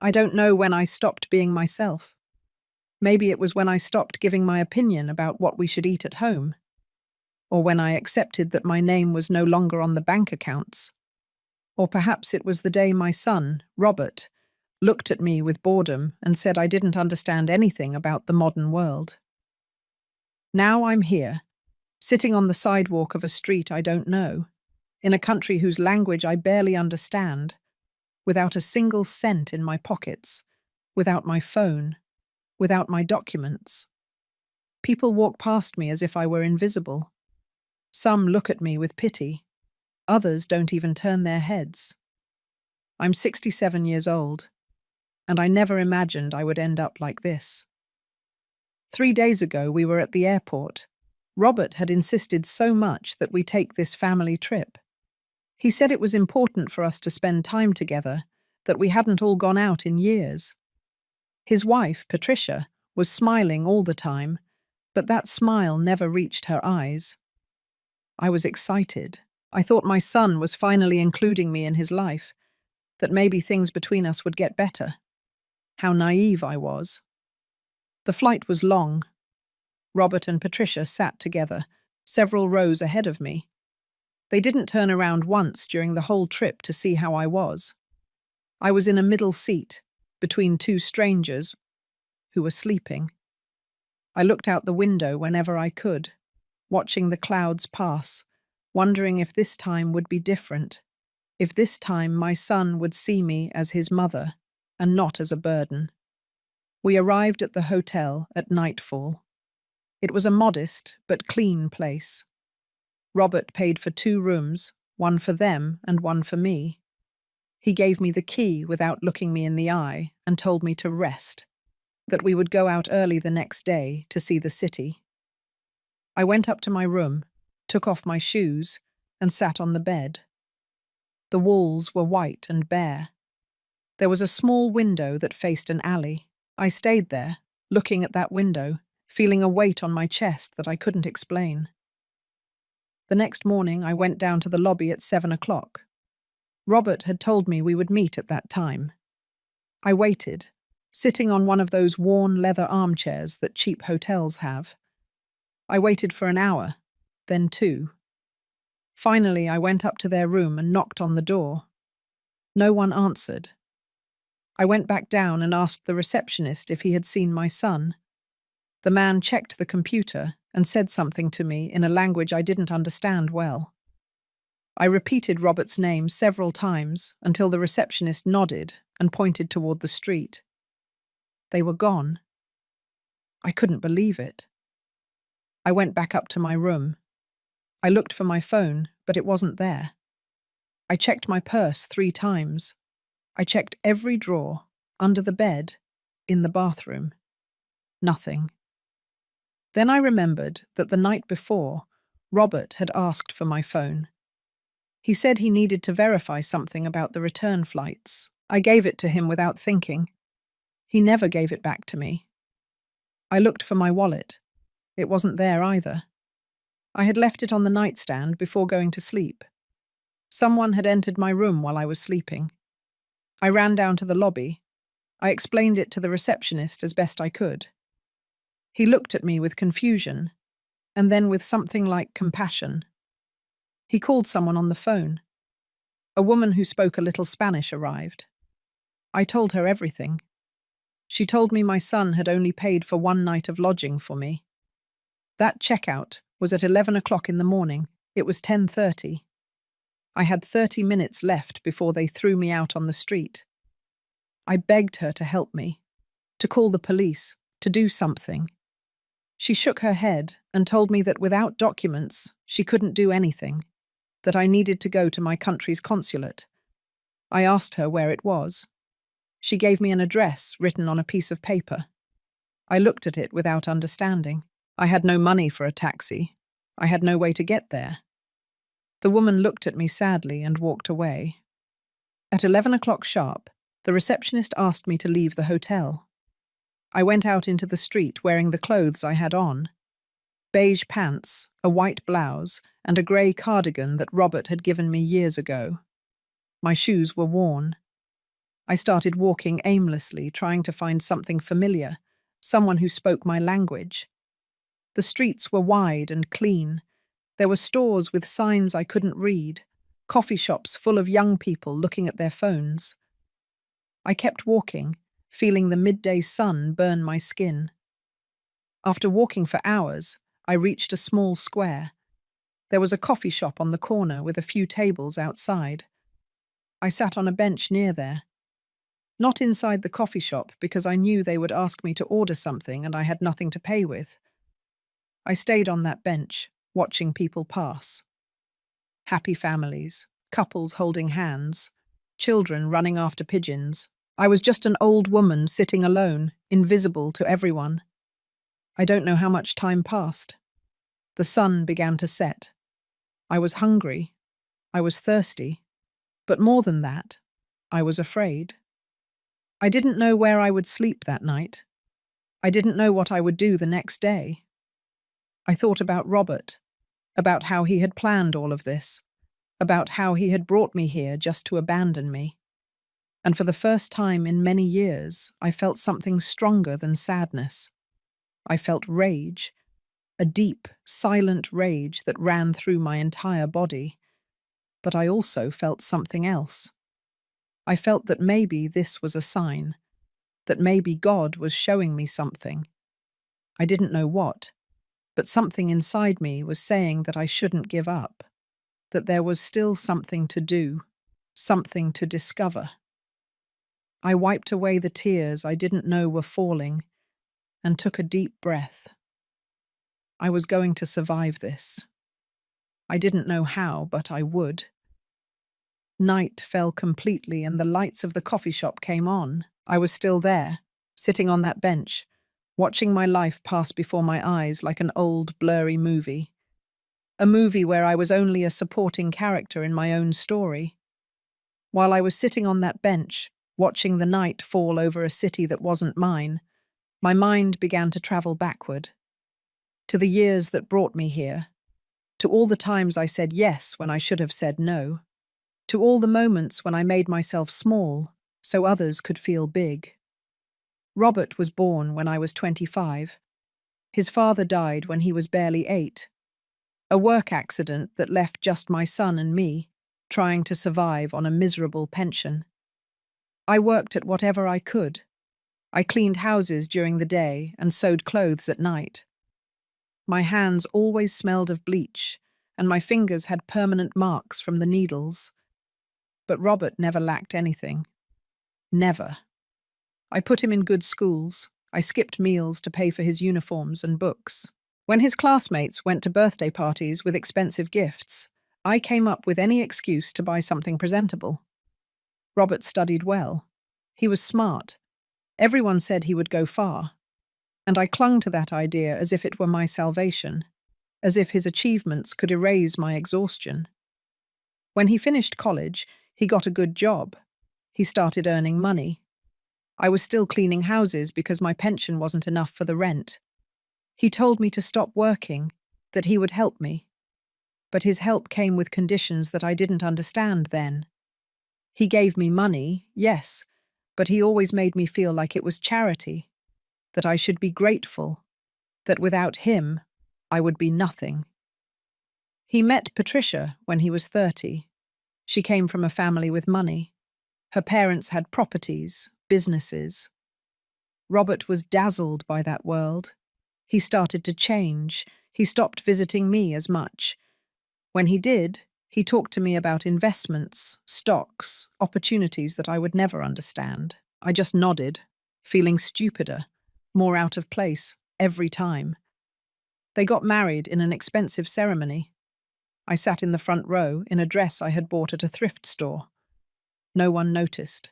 I don't know when I stopped being myself. Maybe it was when I stopped giving my opinion about what we should eat at home, or when I accepted that my name was no longer on the bank accounts. Or perhaps it was the day my son, Robert, looked at me with boredom and said I didn't understand anything about the modern world. Now I'm here, sitting on the sidewalk of a street I don't know, in a country whose language I barely understand, without a single cent in my pockets, without my phone, without my documents. People walk past me as if I were invisible. Some look at me with pity. Others don't even turn their heads. I'm 67 years old, and I never imagined I would end up like this. 3 days ago, we were at the airport. Robert had insisted so much that we take this family trip. He said it was important for us to spend time together, that we hadn't all gone out in years. His wife, Patricia, was smiling all the time, but that smile never reached her eyes. I was excited. I thought my son was finally including me in his life, that maybe things between us would get better. How naive I was. The flight was long. Robert and Patricia sat together, several rows ahead of me. They didn't turn around once during the whole trip to see how I was. I was in a middle seat, between two strangers who were sleeping. I looked out the window whenever I could, watching the clouds pass, wondering if this time would be different, if this time my son would see me as his mother and not as a burden. We arrived at the hotel at nightfall. It was a modest but clean place. Robert paid for 2 rooms, one for them and one for me. He gave me the key without looking me in the eye and told me to rest, that we would go out early the next day to see the city. I went up to my room, took off my shoes, and sat on the bed. The walls were white and bare. There was a small window that faced an alley. I stayed there, looking at that window, feeling a weight on my chest that I couldn't explain. The next morning, I went down to the lobby at 7 o'clock. Robert had told me we would meet at that time. I waited, sitting on one of those worn leather armchairs that cheap hotels have. I waited for an hour, then 2. Finally, I went up to their room and knocked on the door. No one answered. I went back down and asked the receptionist if he had seen my son. The man checked the computer and said something to me in a language I didn't understand well. I repeated Robert's name several times until the receptionist nodded and pointed toward the street. They were gone. I couldn't believe it. I went back up to my room. I looked for my phone, but it wasn't there. I checked my purse 3 times. I checked every drawer, under the bed, in the bathroom. Nothing. Then I remembered that the night before, Robert had asked for my phone. He said he needed to verify something about the return flights. I gave it to him without thinking. He never gave it back to me. I looked for my wallet. It wasn't there either. I had left it on the nightstand before going to sleep. Someone had entered my room while I was sleeping. I ran down to the lobby. I explained it to the receptionist as best I could. He looked at me with confusion, and then with something like compassion. He called someone on the phone. A woman who spoke a little Spanish arrived. I told her everything. She told me my son had only paid for 1 night of lodging for me. That checkout was at 11 o'clock in the morning. It was 10:30. I had 30 minutes left before they threw me out on the street. I begged her to help me, to call the police, to do something. She shook her head and told me that without documents, she couldn't do anything, that I needed to go to my country's consulate. I asked her where it was. She gave me an address written on a piece of paper. I looked at it without understanding. I had no money for a taxi. I had no way to get there. The woman looked at me sadly and walked away. At 11 o'clock sharp, the receptionist asked me to leave the hotel. I went out into the street wearing the clothes I had on: beige pants, a white blouse, and a grey cardigan that Robert had given me years ago. My shoes were worn. I started walking aimlessly, trying to find something familiar, someone who spoke my language. The streets were wide and clean. There were stores with signs I couldn't read, coffee shops full of young people looking at their phones. I kept walking, feeling the midday sun burn my skin. After walking for hours, I reached a small square. There was a coffee shop on the corner with a few tables outside. I sat on a bench near there. Not inside the coffee shop because I knew they would ask me to order something and I had nothing to pay with. I stayed on that bench, watching people pass. Happy families, couples holding hands, children running after pigeons. I was just an old woman sitting alone, invisible to everyone. I don't know how much time passed. The sun began to set. I was hungry. I was thirsty. But more than that, I was afraid. I didn't know where I would sleep that night. I didn't know what I would do the next day. I thought about Robert, about how he had planned all of this, about how he had brought me here just to abandon me. And for the first time in many years, I felt something stronger than sadness. I felt rage, a deep, silent rage that ran through my entire body. But I also felt something else. I felt that maybe this was a sign, that maybe God was showing me something. I didn't know what, but something inside me was saying that I shouldn't give up, that there was still something to do, something to discover. I wiped away the tears I didn't know were falling and took a deep breath. I was going to survive this. I didn't know how, but I would. Night fell completely and the lights of the coffee shop came on. I was still there, sitting on that bench, watching my life pass before my eyes like an old, blurry movie. A movie where I was only a supporting character in my own story. While I was sitting on that bench, watching the night fall over a city that wasn't mine, my mind began to travel backward. To the years that brought me here. To all the times I said yes when I should have said no. To all the moments when I made myself small so others could feel big. Robert was born when I was 25. His father died when he was barely 8. A work accident that left just my son and me, trying to survive on a miserable pension. I worked at whatever I could. I cleaned houses during the day and sewed clothes at night. My hands always smelled of bleach, and my fingers had permanent marks from the needles. But Robert never lacked anything. Never. I put him in good schools. I skipped meals to pay for his uniforms and books. When his classmates went to birthday parties with expensive gifts, I came up with any excuse to buy something presentable. Robert studied well. He was smart. Everyone said he would go far. And I clung to that idea as if it were my salvation, as if his achievements could erase my exhaustion. When he finished college, he got a good job. He started earning money. I was still cleaning houses because my pension wasn't enough for the rent. He told me to stop working, that he would help me. But his help came with conditions that I didn't understand then. He gave me money, yes, but he always made me feel like it was charity, that I should be grateful, that without him, I would be nothing. He met Patricia when he was 30. She came from a family with money. Her parents had properties, businesses. Robert was dazzled by that world. He started to change. He stopped visiting me as much. When he did, he talked to me about investments, stocks, opportunities that I would never understand. I just nodded, feeling stupider, more out of place, every time. They got married in an expensive ceremony. I sat in the front row in a dress I had bought at a thrift store. No one noticed.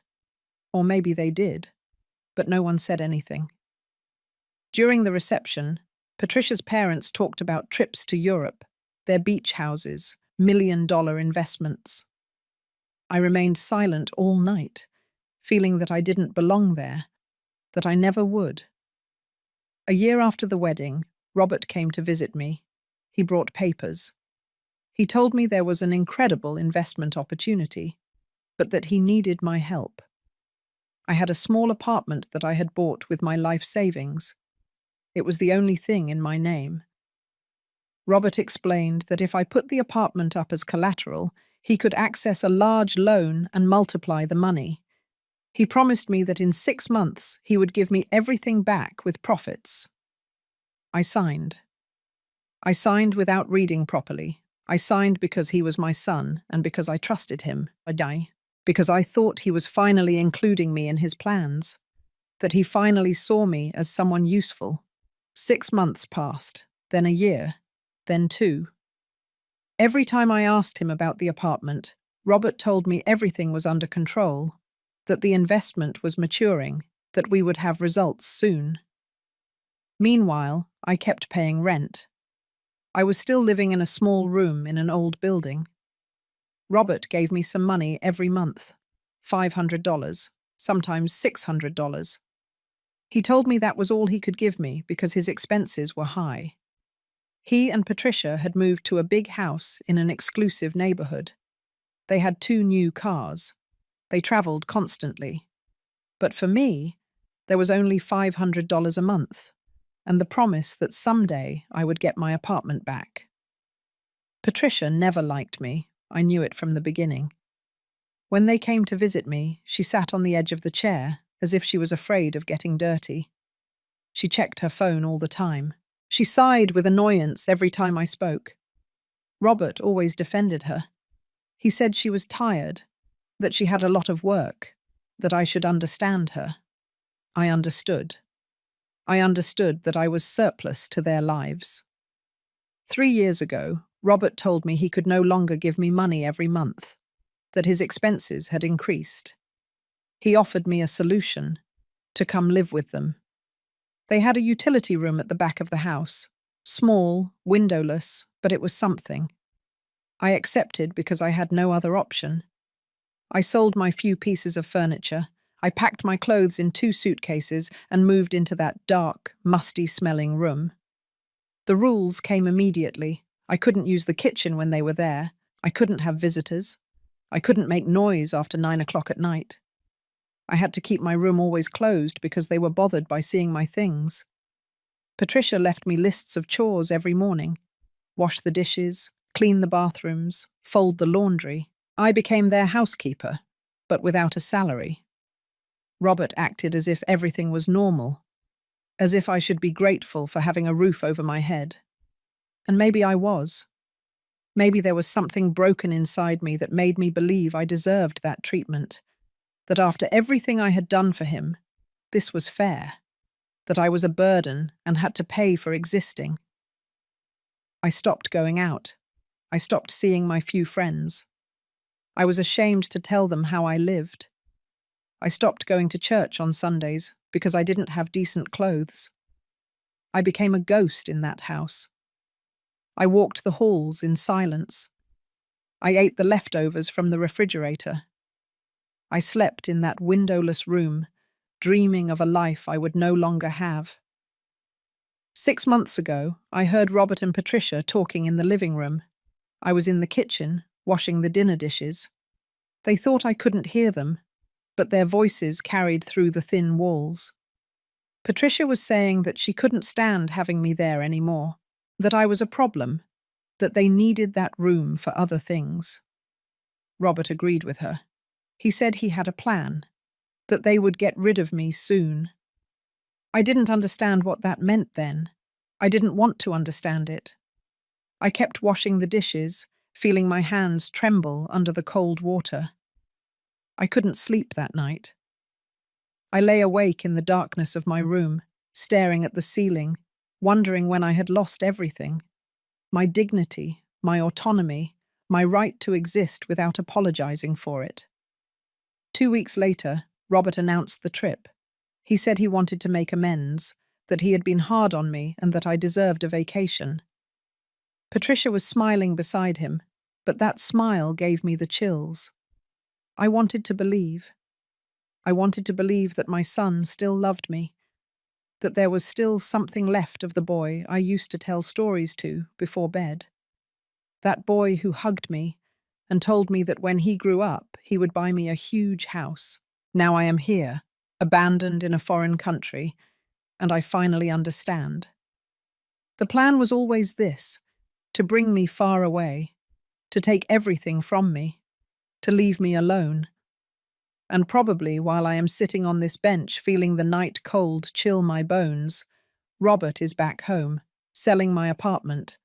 Or maybe they did, but no one said anything. During the reception, Patricia's parents talked about trips to Europe, their beach houses, million-dollar investments. I remained silent all night, feeling that I didn't belong there, that I never would. A year after the wedding, Robert came to visit me. He brought papers. He told me there was an incredible investment opportunity, but that he needed my help. I had a small apartment that I had bought with my life savings. It was the only thing in my name. Robert explained that if I put the apartment up as collateral, he could access a large loan and multiply the money. He promised me that in 6 months he would give me everything back with profits. I signed. I signed without reading properly. I signed because he was my son and because I trusted him. Because I thought he was finally including me in his plans, that he finally saw me as someone useful. 6 months passed, then a year, then 2. Every time I asked him about the apartment, Robert told me everything was under control, that the investment was maturing, that we would have results soon. Meanwhile, I kept paying rent. I was still living in a small room in an old building. Robert gave me some money every month, $500, sometimes $600. He told me that was all he could give me because his expenses were high. He and Patricia had moved to a big house in an exclusive neighborhood. They had 2 new cars. They traveled constantly. But for me, there was only $500 a month, and the promise that someday I would get my apartment back. Patricia never liked me. I knew it from the beginning. When they came to visit me, she sat on the edge of the chair, as if she was afraid of getting dirty. She checked her phone all the time. She sighed with annoyance every time I spoke. Robert always defended her. He said she was tired, that she had a lot of work, that I should understand her. I understood. I understood that I was surplus to their lives. 3 years ago, Robert told me he could no longer give me money every month, that his expenses had increased. He offered me a solution, to come live with them. They had a utility room at the back of the house, small, windowless, but it was something. I accepted because I had no other option. I sold my few pieces of furniture. I packed my clothes in 2 suitcases and moved into that dark, musty-smelling room. The rules came immediately. I couldn't use the kitchen when they were there. I couldn't have visitors. I couldn't make noise after 9 o'clock at night. I had to keep my room always closed because they were bothered by seeing my things. Patricia left me lists of chores every morning. Wash the dishes, clean the bathrooms, fold the laundry. I became their housekeeper, but without a salary. Robert acted as if everything was normal, as if I should be grateful for having a roof over my head. And maybe I was. Maybe there was something broken inside me that made me believe I deserved that treatment, that after everything I had done for him, this was fair, that I was a burden and had to pay for existing. I stopped going out. I stopped seeing my few friends. I was ashamed to tell them how I lived. I stopped going to church on Sundays because I didn't have decent clothes. I became a ghost in that house. I walked the halls in silence. I ate the leftovers from the refrigerator. I slept in that windowless room, dreaming of a life I would no longer have. 6 months ago, I heard Robert and Patricia talking in the living room. I was in the kitchen, washing the dinner dishes. They thought I couldn't hear them, but their voices carried through the thin walls. Patricia was saying that she couldn't stand having me there anymore, that I was a problem, that they needed that room for other things. Robert agreed with her. He said he had a plan, that they would get rid of me soon. I didn't understand what that meant then. I didn't want to understand it. I kept washing the dishes, feeling my hands tremble under the cold water. I couldn't sleep that night. I lay awake in the darkness of my room, staring at the ceiling, wondering when I had lost everything. My dignity, my autonomy, my right to exist without apologizing for it. 2 weeks later, Robert announced the trip. He said he wanted to make amends, that he had been hard on me and that I deserved a vacation. Patricia was smiling beside him, but that smile gave me the chills. I wanted to believe. I wanted to believe that my son still loved me, that there was still something left of the boy I used to tell stories to before bed. That boy who hugged me and told me that when he grew up, he would buy me a huge house. Now I am here, abandoned in a foreign country, and I finally understand. The plan was always this: to bring me far away, to take everything from me, to leave me alone. And probably while I am sitting on this bench feeling the night cold chill my bones, Robert is back home, selling my apartment,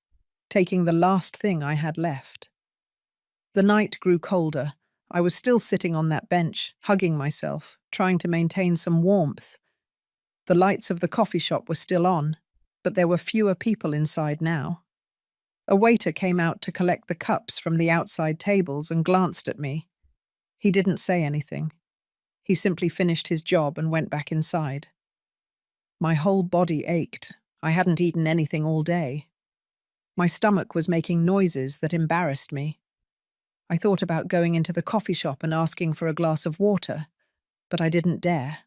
taking the last thing I had left. The night grew colder. I was still sitting on that bench, hugging myself, trying to maintain some warmth. The lights of the coffee shop were still on, but there were fewer people inside now. A waiter came out to collect the cups from the outside tables and glanced at me. He didn't say anything. He simply finished his job and went back inside. My whole body ached. I hadn't eaten anything all day. My stomach was making noises that embarrassed me. I thought about going into the coffee shop and asking for a glass of water, but I didn't dare.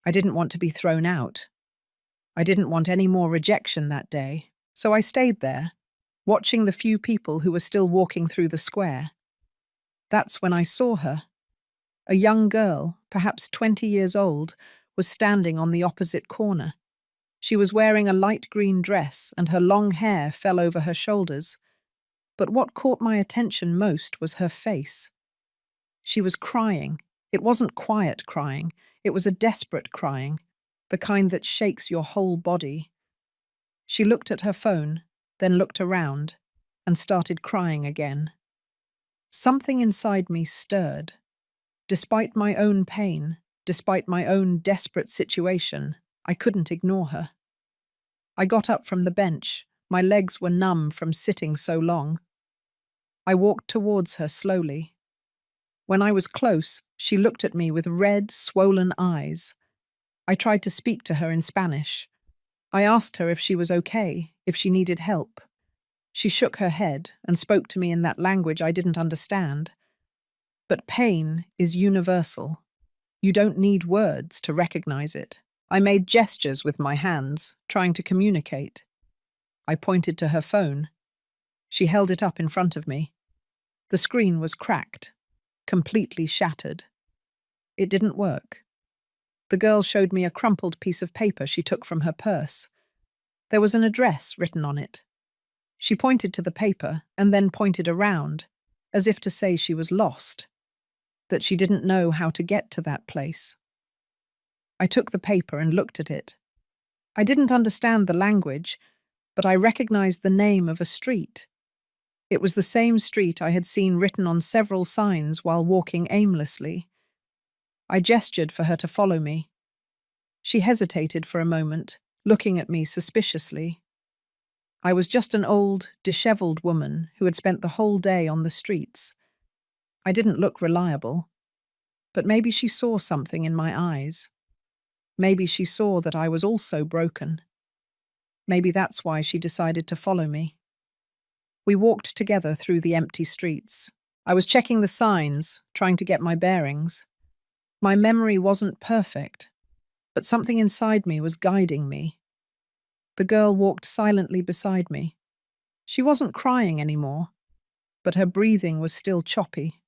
I didn't want to be thrown out. I didn't want any more rejection that day, so I stayed there, watching the few people who were still walking through the square. That's when I saw her. A young girl, perhaps 20 years old, was standing on the opposite corner. She was wearing a light green dress and her long hair fell over her shoulders. But what caught my attention most was her face. She was crying. It wasn't quiet crying. It was a desperate crying, the kind that shakes your whole body. She looked at her phone, then looked around, and started crying again. Something inside me stirred. Despite my own pain, despite my own desperate situation, I couldn't ignore her. I got up from the bench. My legs were numb from sitting so long. I walked towards her slowly. When I was close, she looked at me with red, swollen eyes. I tried to speak to her in Spanish. I asked her if she was okay, if she needed help. She shook her head and spoke to me in that language I didn't understand. But pain is universal. You don't need words to recognize it. I made gestures with my hands, trying to communicate. I pointed to her phone. She held it up in front of me. The screen was cracked, completely shattered. It didn't work. The girl showed me a crumpled piece of paper she took from her purse. There was an address written on it. She pointed to the paper and then pointed around, as if to say she was lost, that she didn't know how to get to that place. I took the paper and looked at it. I didn't understand the language, but I recognized the name of a street. It was the same street I had seen written on several signs while walking aimlessly. I gestured for her to follow me. She hesitated for a moment, looking at me suspiciously. I was just an old, disheveled woman who had spent the whole day on the streets. I didn't look reliable, but maybe she saw something in my eyes. Maybe she saw that I was also broken. Maybe that's why she decided to follow me. We walked together through the empty streets. I was checking the signs, trying to get my bearings. My memory wasn't perfect, but something inside me was guiding me. The girl walked silently beside me. She wasn't crying anymore, but her breathing was still choppy.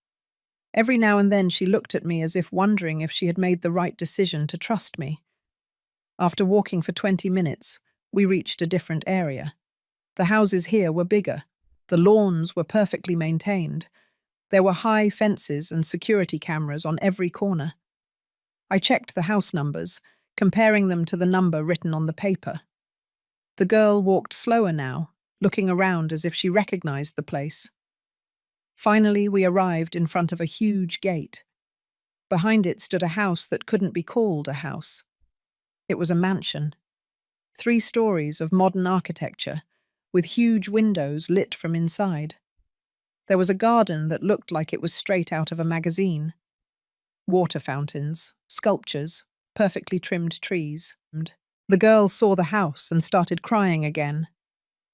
Every now and then she looked at me as if wondering if she had made the right decision to trust me. After walking for 20 minutes, we reached a different area. The houses here were bigger. The lawns were perfectly maintained. There were high fences and security cameras on every corner. I checked the house numbers, comparing them to the number written on the paper. The girl walked slower now, looking around as if she recognized the place. Finally, we arrived in front of a huge gate. Behind it stood a house that couldn't be called a house. It was a mansion. 3 stories of modern architecture, with huge windows lit from inside. There was a garden that looked like it was straight out of a magazine. Water fountains, sculptures, perfectly trimmed trees. The girl saw the house and started crying again,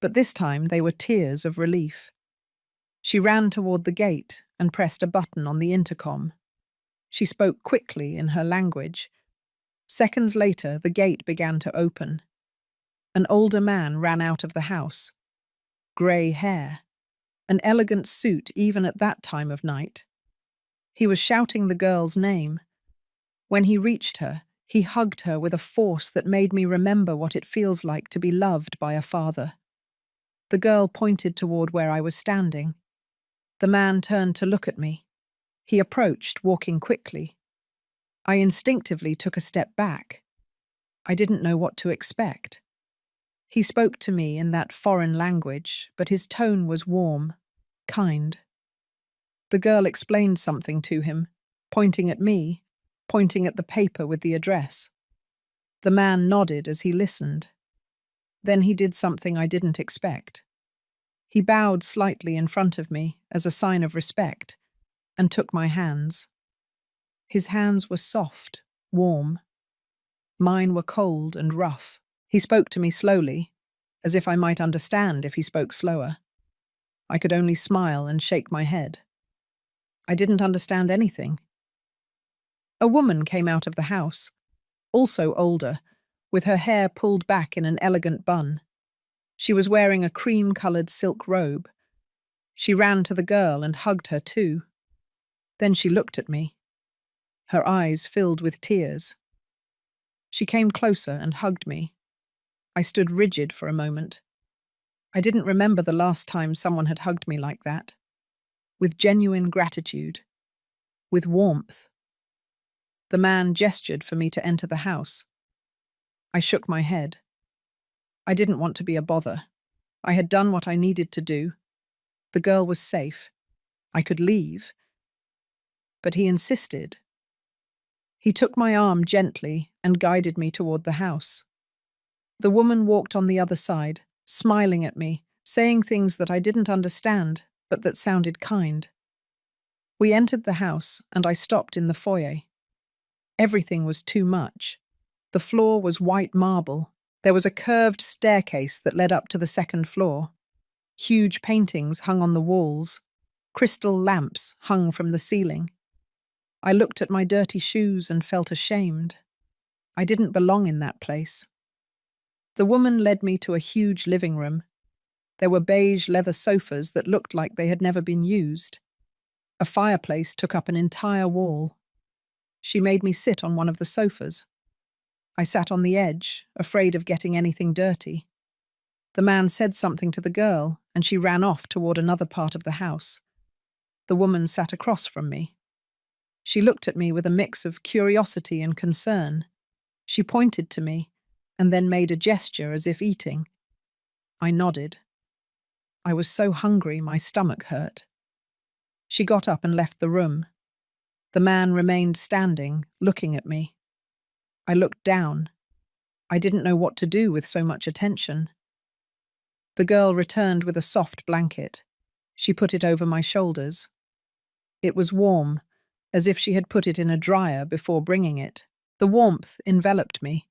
but this time they were tears of relief. She ran toward the gate and pressed a button on the intercom. She spoke quickly in her language. Seconds later, the gate began to open. An older man ran out of the house. Grey hair. An elegant suit even at that time of night. He was shouting the girl's name. When he reached her, he hugged her with a force that made me remember what it feels like to be loved by a father. The girl pointed toward where I was standing. The man turned to look at me. He approached, walking quickly. I instinctively took a step back. I didn't know what to expect. He spoke to me in that foreign language, but his tone was warm, kind. The girl explained something to him, pointing at me, pointing at the paper with the address. The man nodded as he listened. Then he did something I didn't expect. He bowed slightly in front of me as a sign of respect and took my hands. His hands were soft, warm. Mine were cold and rough. He spoke to me slowly, as if I might understand if he spoke slower. I could only smile and shake my head. I didn't understand anything. A woman came out of the house, also older, with her hair pulled back in an elegant bun. She was wearing a cream-colored silk robe. She ran to the girl and hugged her too. Then she looked at me. Her eyes filled with tears. She came closer and hugged me. I stood rigid for a moment. I didn't remember the last time someone had hugged me like that. With genuine gratitude. With warmth. The man gestured for me to enter the house. I shook my head. I didn't want to be a bother. I had done what I needed to do. The girl was safe. I could leave. But he insisted. He took my arm gently and guided me toward the house. The woman walked on the other side, smiling at me, saying things that I didn't understand, but that sounded kind. We entered the house, and I stopped in the foyer. Everything was too much. The floor was white marble. There was a curved staircase that led up to the second floor. Huge paintings hung on the walls. Crystal lamps hung from the ceiling. I looked at my dirty shoes and felt ashamed. I didn't belong in that place. The woman led me to a huge living room. There were beige leather sofas that looked like they had never been used. A fireplace took up an entire wall. She made me sit on one of the sofas. I sat on the edge, afraid of getting anything dirty. The man said something to the girl, and she ran off toward another part of the house. The woman sat across from me. She looked at me with a mix of curiosity and concern. She pointed to me, and then made a gesture as if eating. I nodded. I was so hungry my stomach hurt. She got up and left the room. The man remained standing, looking at me. I looked down. I didn't know what to do with so much attention. The girl returned with a soft blanket. She put it over my shoulders. It was warm, as if she had put it in a dryer before bringing it. The warmth enveloped me,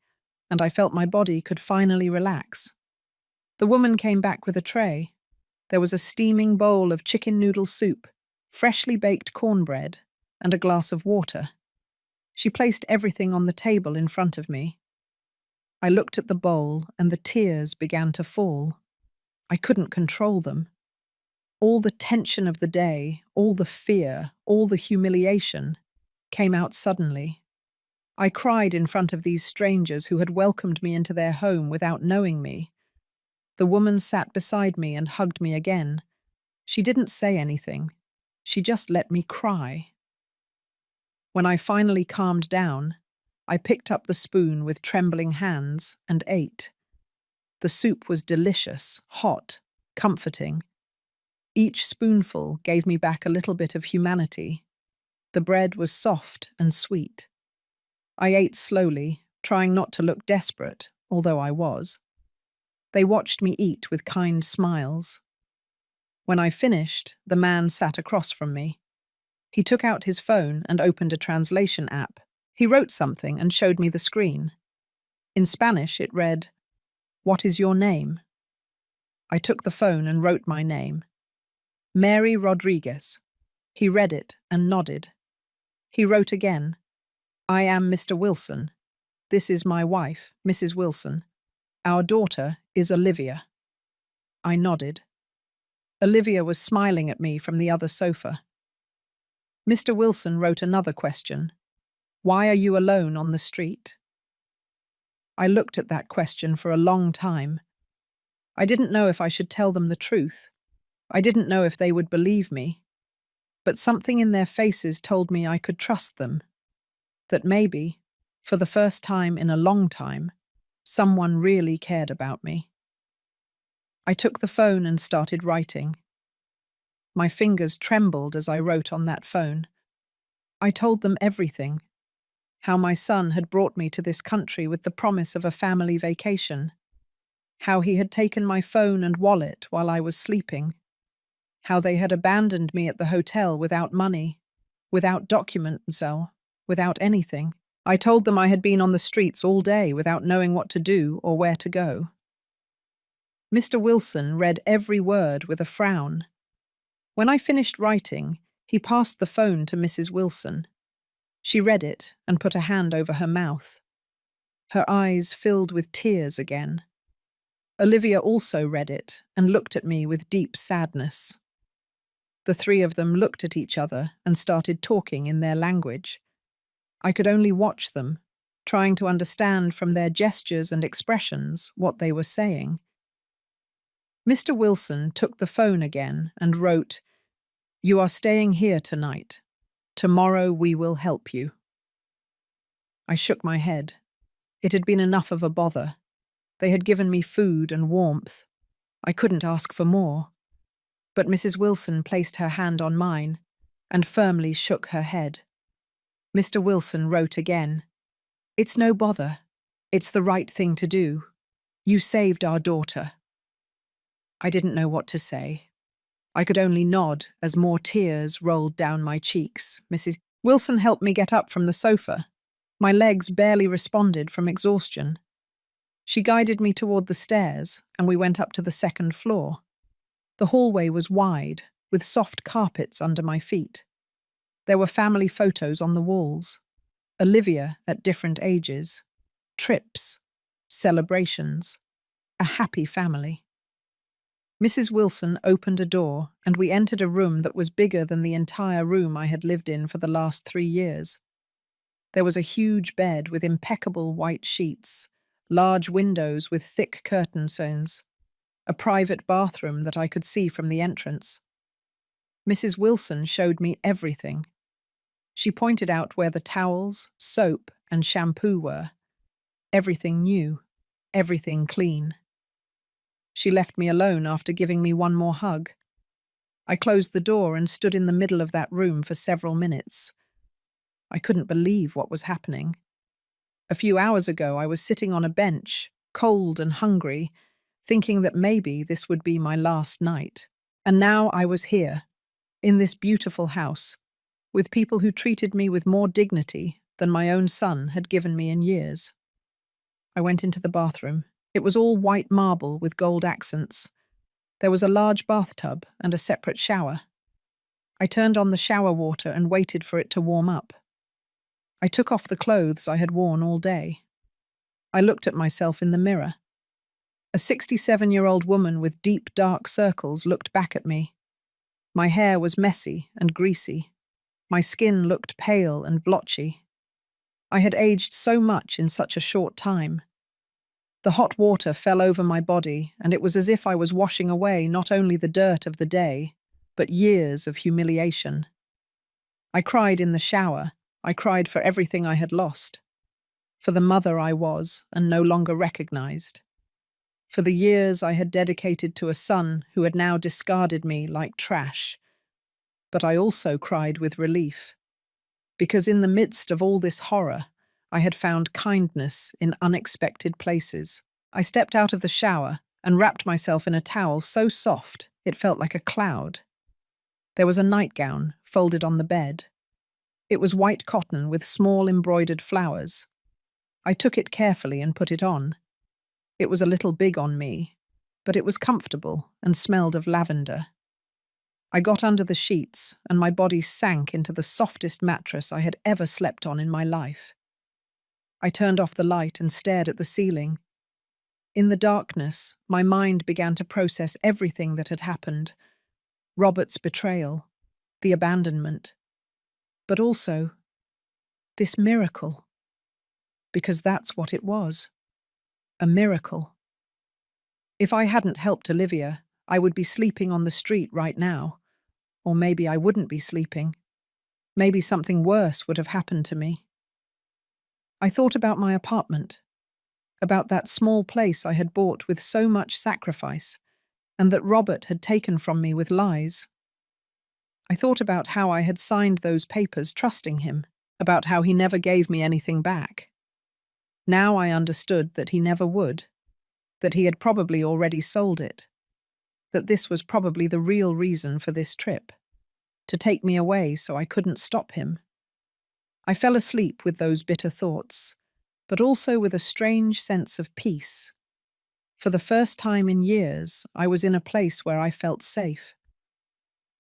and I felt my body could finally relax. The woman came back with a tray. There was a steaming bowl of chicken noodle soup, freshly baked cornbread, and a glass of water. She placed everything on the table in front of me. I looked at the bowl, and the tears began to fall. I couldn't control them. All the tension of the day, all the fear, all the humiliation came out suddenly. I cried in front of these strangers who had welcomed me into their home without knowing me. The woman sat beside me and hugged me again. She didn't say anything. She just let me cry. When I finally calmed down, I picked up the spoon with trembling hands and ate. The soup was delicious, hot, comforting. Each spoonful gave me back a little bit of humanity. The bread was soft and sweet. I ate slowly, trying not to look desperate, although I was. They watched me eat with kind smiles. When I finished, the man sat across from me. He took out his phone and opened a translation app. He wrote something and showed me the screen. In Spanish, it read, "What is your name?" I took the phone and wrote my name. Mary Rodriguez. He read it and nodded. He wrote again, "I am Mr. Wilson. This is my wife, Mrs. Wilson. Our daughter is Olivia." I nodded. Olivia was smiling at me from the other sofa. Mr. Wilson wrote another question. Why are you alone on the street? I looked at that question for a long time. I didn't know if I should tell them the truth. I didn't know if they would believe me. But something in their faces told me I could trust them. That maybe, for the first time in a long time, someone really cared about me. I took the phone and started writing. My fingers trembled as I wrote on that phone. I told them everything. How my son had brought me to this country with the promise of a family vacation. How he had taken my phone and wallet while I was sleeping. How they had abandoned me at the hotel without money, without documents, without anything. I told them I had been on the streets all day without knowing what to do or where to go. Mr. Wilson read every word with a frown. When I finished writing, he passed the phone to Mrs. Wilson. She read it and put a hand over her mouth. Her eyes filled with tears again. Olivia also read it and looked at me with deep sadness. The three of them looked at each other and started talking in their language. I could only watch them, trying to understand from their gestures and expressions what they were saying. Mr. Wilson took the phone again and wrote, "You are staying here tonight. Tomorrow we will help you." I shook my head. It had been enough of a bother. They had given me food and warmth. I couldn't ask for more. But Mrs. Wilson placed her hand on mine and firmly shook her head. Mr. Wilson wrote again, "It's no bother. It's the right thing to do. You saved our daughter." I didn't know what to say. I could only nod as more tears rolled down my cheeks. Mrs. Wilson helped me get up from the sofa. My legs barely responded from exhaustion. She guided me toward the stairs, and we went up to the second floor. The hallway was wide, with soft carpets under my feet. There were family photos on the walls. Olivia at different ages. Trips. Celebrations. A happy family. Mrs. Wilson opened a door, and we entered a room that was bigger than the entire room I had lived in for the last 3 years. There was a huge bed with impeccable white sheets, large windows with thick curtains, a private bathroom that I could see from the entrance. Mrs. Wilson showed me everything. She pointed out where the towels, soap, and shampoo were. Everything new, everything clean. She left me alone after giving me one more hug. I closed the door and stood in the middle of that room for several minutes. I couldn't believe what was happening. A few hours ago, I was sitting on a bench, cold and hungry, thinking that maybe this would be my last night. And now I was here, in this beautiful house, with people who treated me with more dignity than my own son had given me in years. I went into the bathroom. It was all white marble with gold accents. There was a large bathtub and a separate shower. I turned on the shower water and waited for it to warm up. I took off the clothes I had worn all day. I looked at myself in the mirror. A 67-year-old woman with deep, dark circles looked back at me. My hair was messy and greasy. My skin looked pale and blotchy. I had aged so much in such a short time. The hot water fell over my body, and it was as if I was washing away not only the dirt of the day, but years of humiliation. I cried in the shower. I cried for everything I had lost. For the mother I was and no longer recognized. For the years I had dedicated to a son who had now discarded me like trash. But I also cried with relief. Because in the midst of all this horror, I had found kindness in unexpected places. I stepped out of the shower and wrapped myself in a towel so soft it felt like a cloud. There was a nightgown folded on the bed. It was white cotton with small embroidered flowers. I took it carefully and put it on. It was a little big on me, but it was comfortable and smelled of lavender. I got under the sheets and my body sank into the softest mattress I had ever slept on in my life. I turned off the light and stared at the ceiling. In the darkness, my mind began to process everything that had happened. Robert's betrayal, the abandonment, but also This miracle. Because that's what it was. A miracle. If I hadn't helped Olivia, I would be sleeping on the street right now. Or maybe I wouldn't be sleeping. Maybe something worse would have happened to me. I thought about my apartment, about that small place I had bought with so much sacrifice, and that Robert had taken from me with lies. I thought about how I had signed those papers trusting him, about how he never gave me anything back. Now I understood that he never would, that he had probably already sold it, that this was probably the real reason for this trip, to take me away so I couldn't stop him. I fell asleep with those bitter thoughts, but also with a strange sense of peace. For the first time in years, I was in a place where I felt safe.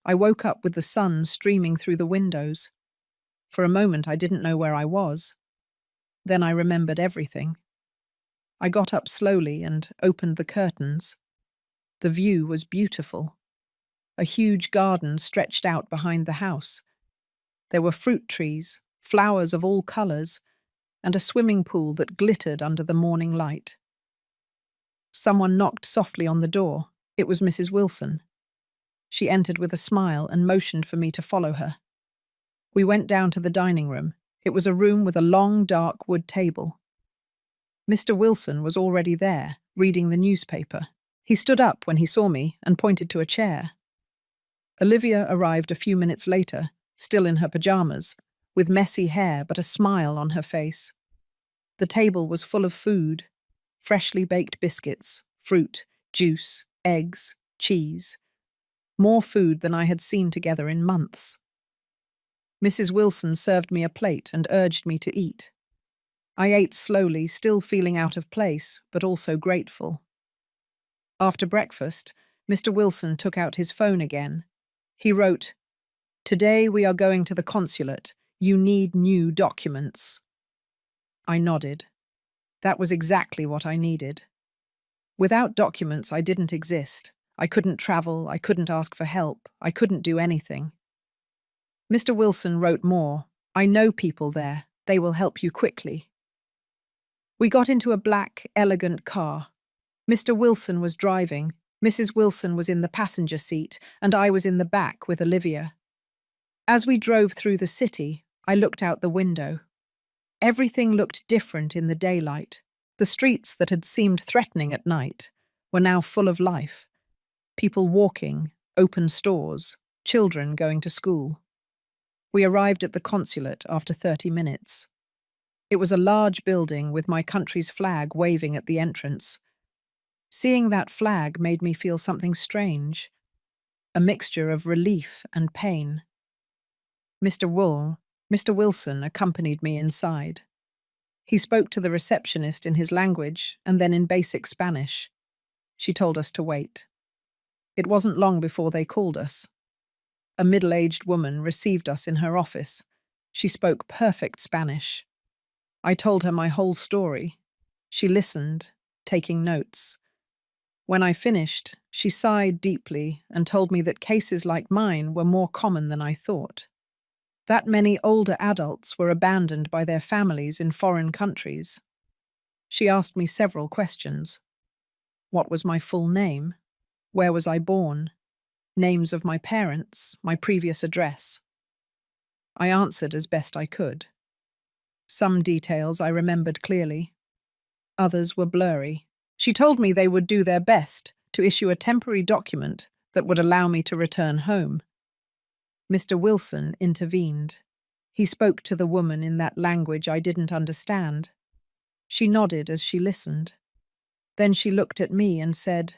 I woke up with the sun streaming through the windows. For a moment, I didn't know where I was. Then I remembered everything. I got up slowly and opened the curtains. The view was beautiful. A huge garden stretched out behind the house. There were fruit trees, flowers of all colours, and a swimming pool that glittered under the morning light. Someone knocked softly on the door. It was Mrs. Wilson. She entered with a smile and motioned for me to follow her. We went down to the dining room. It was a room with a long, dark wood table. Mr. Wilson was already there, reading the newspaper. He stood up when he saw me and pointed to a chair. Olivia arrived a few minutes later, still in her pajamas, with messy hair but a smile on her face. The table was full of food, freshly baked biscuits, fruit, juice, eggs, cheese. More food than I had seen together in months. Mrs. Wilson served me a plate and urged me to eat. I ate slowly, still feeling out of place, but also grateful. After breakfast, Mr. Wilson took out his phone again. He wrote, "Today we are going to the consulate. You need new documents." I nodded. That was exactly what I needed. Without documents, I didn't exist. I couldn't travel, I couldn't ask for help, I couldn't do anything. Mr. Wilson wrote more. "I know people there. They will help you quickly." We got into a black, elegant car. Mr. Wilson was driving, Mrs. Wilson was in the passenger seat, and I was in the back with Olivia. As we drove through the city, I looked out the window. Everything looked different in the daylight. The streets that had seemed threatening at night were now full of life. People walking, open stores, children going to school. We arrived at the consulate after 30 minutes. It was a large building with my country's flag waving at the entrance. Seeing that flag made me feel something strange, a mixture of relief and pain. Mr. Wilson accompanied me inside. He spoke to the receptionist in his language and then in basic Spanish. She told us to wait. It wasn't long before they called us. A middle-aged woman received us in her office. She spoke perfect Spanish. I told her my whole story. She listened, taking notes. When I finished, she sighed deeply and told me that cases like mine were more common than I thought. That many older adults were abandoned by their families in foreign countries. She asked me several questions. What was my full name? Where was I born? Names of my parents, my previous address. I answered as best I could. Some details I remembered clearly. Others were blurry. She told me they would do their best to issue a temporary document that would allow me to return home. Mr. Wilson intervened. He spoke to the woman in that language I didn't understand. She nodded as she listened. Then she looked at me and said,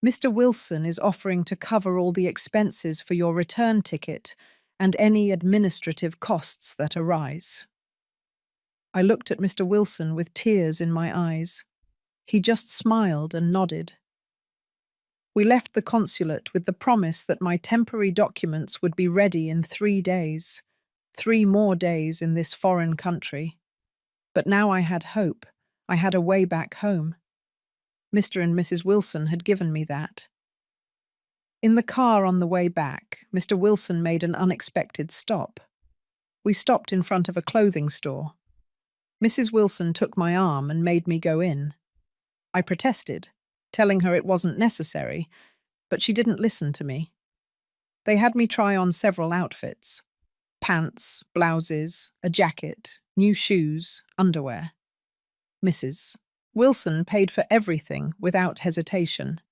"Mr. Wilson is offering to cover all the expenses for your return ticket and any administrative costs that arise." I looked at Mr. Wilson with tears in my eyes. He just smiled and nodded. We left the consulate with the promise that my temporary documents would be ready in 3 days, 3 more days in this foreign country. But now I had hope. I had a way back home. Mr. and Mrs. Wilson had given me that. In the car on the way back, Mr. Wilson made an unexpected stop. We stopped in front of a clothing store. Mrs. Wilson took my arm and made me go in. I protested, telling her it wasn't necessary, but she didn't listen to me. They had me try on several outfits: pants, blouses, a jacket, new shoes, underwear. Mrs. Wilson paid for everything without hesitation.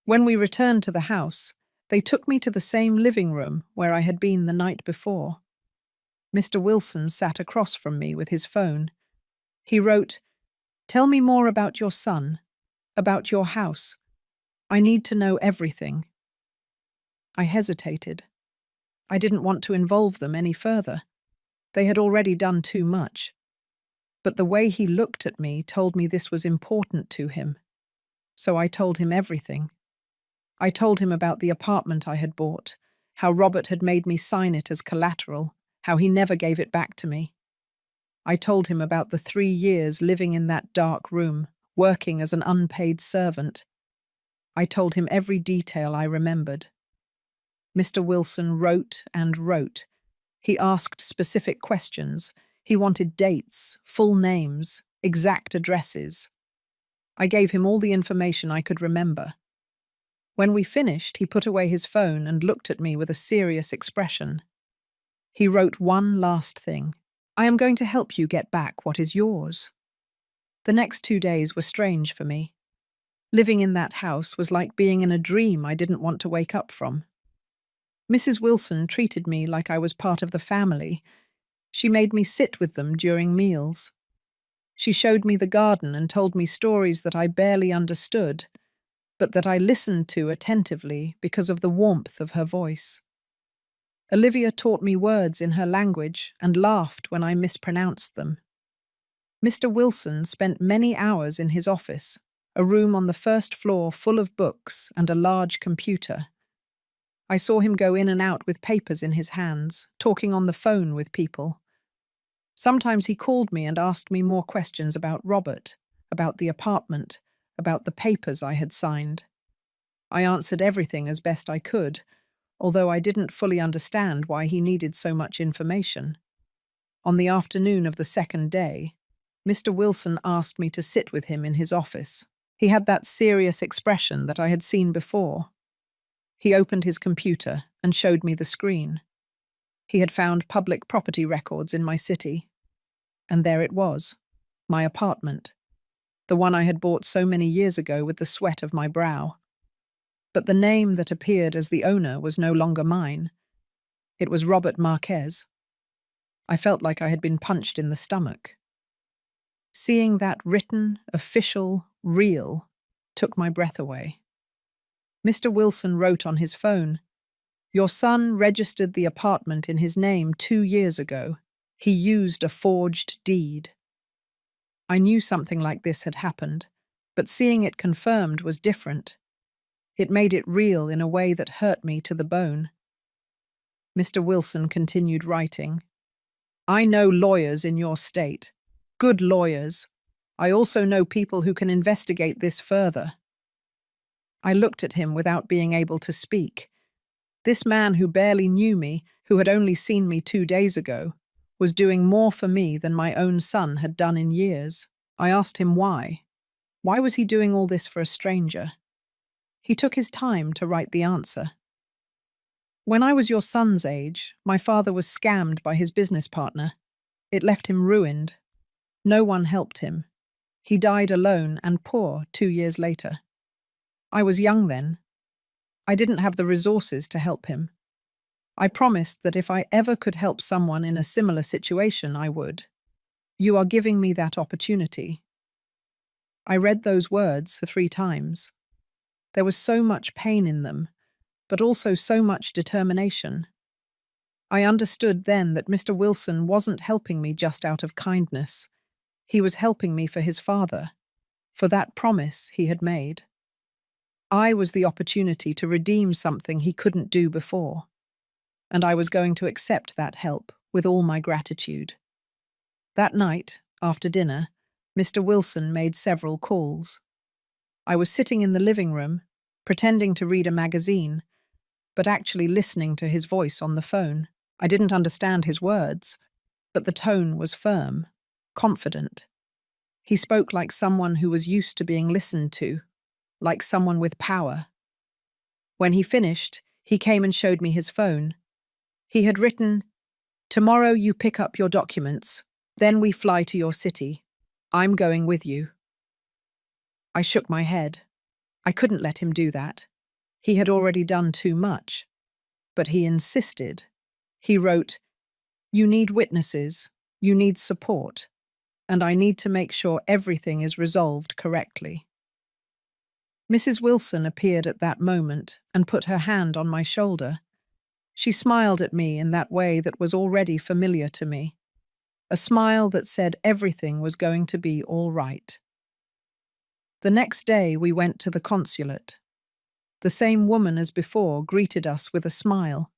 When we returned to the house, they took me to the same living room where I had been the night before. Mr. Wilson sat across from me with his phone. He wrote, "Tell me more about your son, about your house. I need to know everything." I hesitated. I didn't want to involve them any further. They had already done too much. But the way he looked at me told me this was important to him. So I told him everything. I told him about the apartment I had bought, how Robert had made me sign it as collateral, how he never gave it back to me. I told him about the 3 years living in that dark room, working as an unpaid servant. I told him every detail I remembered. Mr. Wilson wrote and wrote. He asked specific questions. He wanted dates, full names, exact addresses. I gave him all the information I could remember. When we finished, he put away his phone and looked at me with a serious expression. He wrote one last thing. "I am going to help you get back what is yours." The next 2 days were strange for me. Living in that house was like being in a dream I didn't want to wake up from. Mrs. Wilson treated me like I was part of the family. She made me sit with them during meals. She showed me the garden and told me stories that I barely understood, but that I listened to attentively because of the warmth of her voice. Olivia taught me words in her language and laughed when I mispronounced them. Mr. Wilson spent many hours in his office, a room on the first floor full of books and a large computer. I saw him go in and out with papers in his hands, talking on the phone with people. Sometimes he called me and asked me more questions about Robert, about the apartment, about the papers I had signed. I answered everything as best I could, although I didn't fully understand why he needed so much information. On the afternoon of the second day, Mr. Wilson asked me to sit with him in his office. He had that serious expression that I had seen before. He opened his computer and showed me the screen. He had found public property records in my city. And there it was, my apartment, the one I had bought so many years ago with the sweat of my brow. But the name that appeared as the owner was no longer mine. It was Robert Marquez. I felt like I had been punched in the stomach. Seeing that written, official, real, took my breath away. Mr. Wilson wrote on his phone, "Your son registered the apartment in his name 2 years ago. He used a forged deed." I knew something like this had happened, but seeing it confirmed was different. It made it real in a way that hurt me to the bone. Mr. Wilson continued writing, "I know lawyers in your state. Good lawyers. I also know people who can investigate this further." I looked at him without being able to speak. This man who barely knew me, who had only seen me 2 days ago, was doing more for me than my own son had done in years. I asked him why. Why was he doing all this for a stranger? He took his time to write the answer. "When I was your son's age, my father was scammed by his business partner. It left him ruined. No one helped him. He died alone and poor 2 years later. I was young then. I didn't have the resources to help him. I promised that if I ever could help someone in a similar situation, I would. You are giving me that opportunity." I read those words for 3 times. There was so much pain in them, but also so much determination. I understood then that Mr. Wilson wasn't helping me just out of kindness. He was helping me for his father, for that promise he had made. I was the opportunity to redeem something he couldn't do before, and I was going to accept that help with all my gratitude. That night, after dinner, Mr. Wilson made several calls. I was sitting in the living room, pretending to read a magazine, but actually listening to his voice on the phone. I didn't understand his words, but the tone was firm, confident. He spoke like someone who was used to being listened to, like someone with power. When he finished, he came and showed me his phone. He had written, "Tomorrow you pick up your documents, then we fly to your city. I'm going with you." I shook my head. I couldn't let him do that. He had already done too much. But he insisted. He wrote, "You need witnesses, you need support, and I need to make sure everything is resolved correctly." Mrs. Wilson appeared at that moment and put her hand on my shoulder. She smiled at me in that way that was already familiar to me, a smile that said everything was going to be all right. The next day we went to the consulate. The same woman as before greeted us with a smile.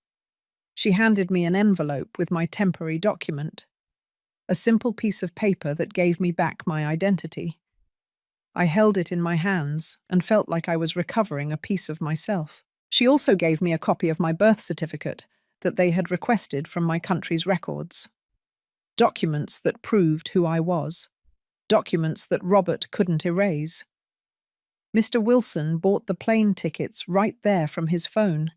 She handed me an envelope with my temporary document, a simple piece of paper that gave me back my identity. I held it in my hands and felt like I was recovering a piece of myself. She also gave me a copy of my birth certificate that they had requested from my country's records. Documents that proved who I was. Documents that Robert couldn't erase. Mr. Wilson bought the plane tickets right there from his phone.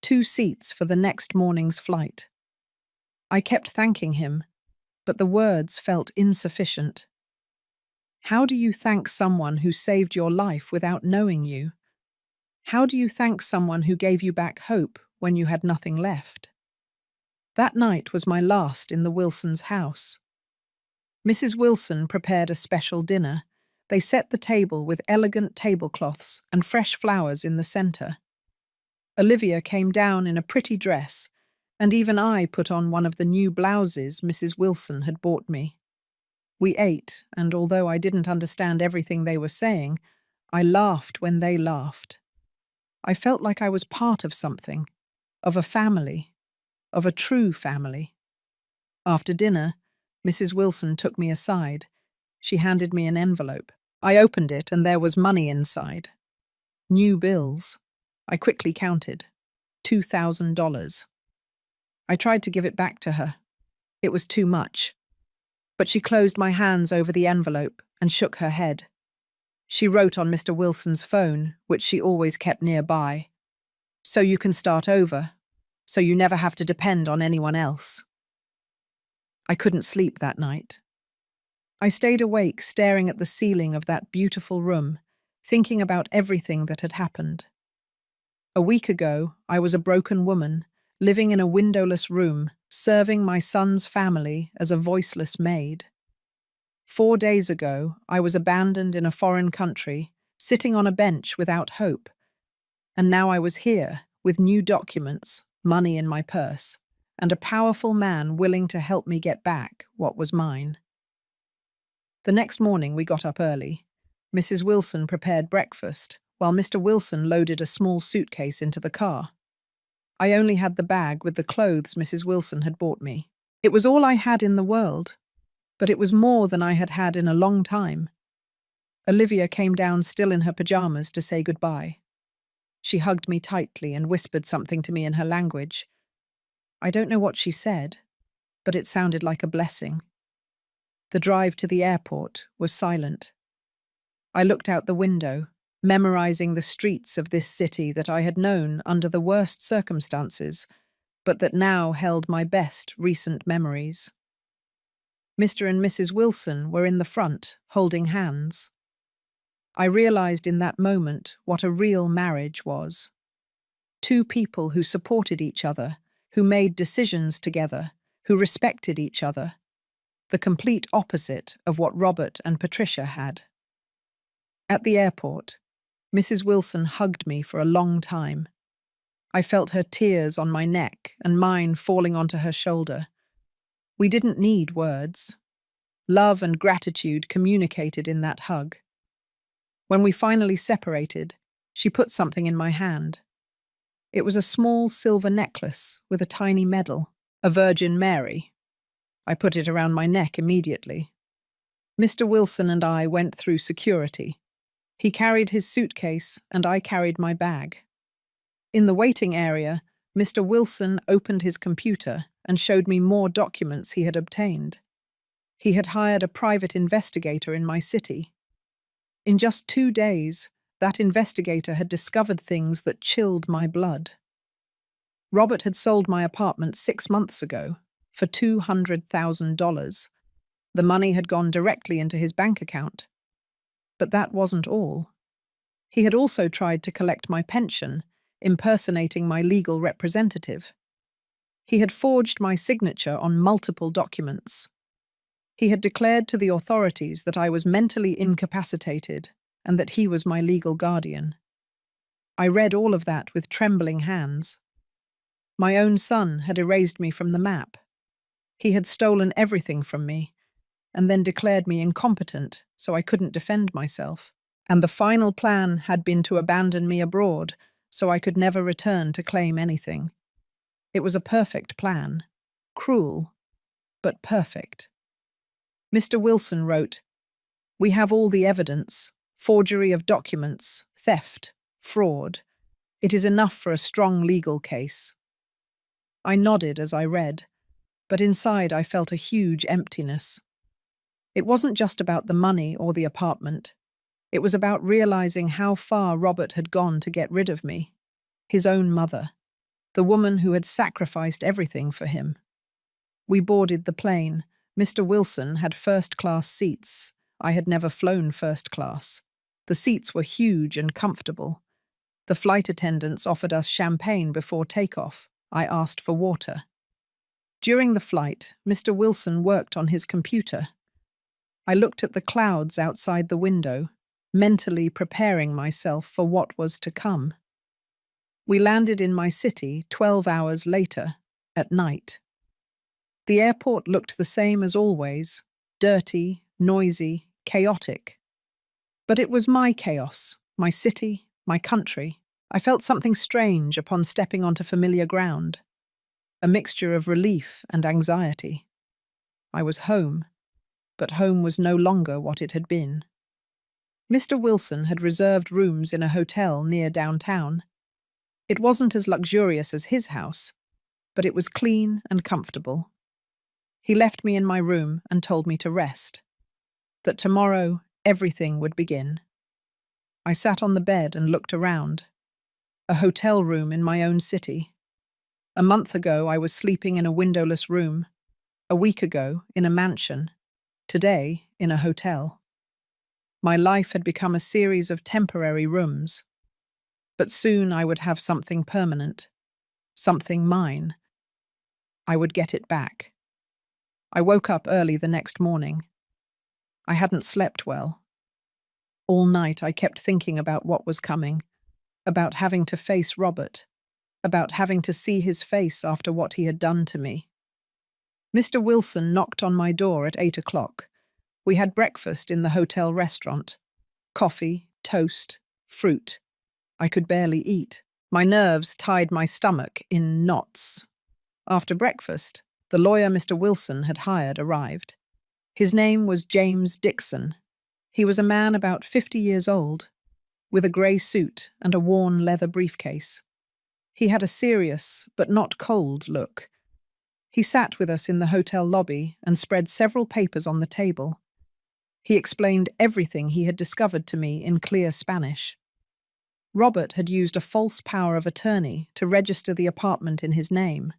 2 seats for the next morning's flight. I kept thanking him, but the words felt insufficient. How do you thank someone who saved your life without knowing you? How do you thank someone who gave you back hope when you had nothing left? That night was my last in the Wilsons' house. Mrs. Wilson prepared a special dinner. They set the table with elegant tablecloths and fresh flowers in the center. Olivia came down in a pretty dress, and even I put on one of the new blouses Mrs. Wilson had bought me. We ate, and although I didn't understand everything they were saying, I laughed when they laughed. I felt like I was part of something, of a family, of a true family. After dinner, Mrs. Wilson took me aside. She handed me an envelope. I opened it, and there was money inside. New bills. I quickly counted. $2,000. I tried to give it back to her. It was too much. But she closed my hands over the envelope and shook her head. She wrote on Mr. Wilson's phone, which she always kept nearby, "So you can start over, so you never have to depend on anyone else." I couldn't sleep that night. I stayed awake staring at the ceiling of that beautiful room, thinking about everything that had happened. A week ago, I was a broken woman, living in a windowless room, serving my son's family as a voiceless maid. 4 days ago, I was abandoned in a foreign country, sitting on a bench without hope. And now I was here, with new documents, money in my purse, and a powerful man willing to help me get back what was mine. The next morning we got up early. Mrs. Wilson prepared breakfast, while Mr. Wilson loaded a small suitcase into the car. I only had the bag with the clothes Mrs. Wilson had bought me. It was all I had in the world, but it was more than I had had in a long time. Olivia came down still in her pajamas to say goodbye. She hugged me tightly and whispered something to me in her language. I don't know what she said, but it sounded like a blessing. The drive to the airport was silent. I looked out the window, memorizing the streets of this city that I had known under the worst circumstances, but that now held my best recent memories. Mr. and Mrs. Wilson were in the front, holding hands. I realized in that moment what a real marriage was. 2 people who supported each other, who made decisions together, who respected each other. The complete opposite of what Robert and Patricia had. At the airport, Mrs. Wilson hugged me for a long time. I felt her tears on my neck and mine falling onto her shoulder. We didn't need words. Love and gratitude communicated in that hug. When we finally separated, she put something in my hand. It was a small silver necklace with a tiny medal, a Virgin Mary. I put it around my neck immediately. Mr. Wilson and I went through security. He carried his suitcase and I carried my bag. In the waiting area, Mr. Wilson opened his computer and showed me more documents he had obtained. He had hired a private investigator in my city. In just 2 days, that investigator had discovered things that chilled my blood. Robert had sold my apartment 6 months ago for $200,000. The money had gone directly into his bank account. But that wasn't all. He had also tried to collect my pension, impersonating my legal representative. He had forged my signature on multiple documents. He had declared to the authorities that I was mentally incapacitated and that he was my legal guardian. I read all of that with trembling hands. My own son had erased me from the map. He had stolen everything from me and then declared me incompetent so I couldn't defend myself. And the final plan had been to abandon me abroad so I could never return to claim anything. It was a perfect plan. Cruel, but perfect. Mr. Wilson wrote, "We have all the evidence, forgery of documents, theft, fraud. It is enough for a strong legal case." I nodded as I read, but inside I felt a huge emptiness. It wasn't just about the money or the apartment. It was about realizing how far Robert had gone to get rid of me. His own mother, the woman who had sacrificed everything for him. We boarded the plane. Mr. Wilson had first-class seats. I had never flown first class. The seats were huge and comfortable. The flight attendants offered us champagne before takeoff. I asked for water. During the flight, Mr. Wilson worked on his computer. I looked at the clouds outside the window, mentally preparing myself for what was to come. We landed in my city 12 hours later, at night. The airport looked the same as always, dirty, noisy, chaotic. But it was my chaos, my city, my country. I felt something strange upon stepping onto familiar ground, a mixture of relief and anxiety. I was home, but home was no longer what it had been. Mr. Wilson had reserved rooms in a hotel near downtown. It wasn't as luxurious as his house, but it was clean and comfortable. He left me in my room and told me to rest, that tomorrow everything would begin. I sat on the bed and looked around. A hotel room in my own city. A month ago, I was sleeping in a windowless room. A week ago, in a mansion. Today, in a hotel. My life had become a series of temporary rooms. But soon I would have something permanent. Something mine. I would get it back. I woke up early the next morning. I hadn't slept well. All night I kept thinking about what was coming, about having to face Robert, about having to see his face after what he had done to me. Mr. Wilson knocked on my door at 8 o'clock. We had breakfast in the hotel restaurant. Coffee, toast, fruit. I could barely eat. My nerves tied my stomach in knots. After breakfast, the lawyer Mr. Wilson had hired arrived. His name was James Dixon. He was a man about 50 years old, with a grey suit and a worn leather briefcase. He had a serious, but not cold, look. He sat with us in the hotel lobby and spread several papers on the table. He explained everything he had discovered to me in clear Spanish. Robert had used a false power of attorney to register the apartment in his name.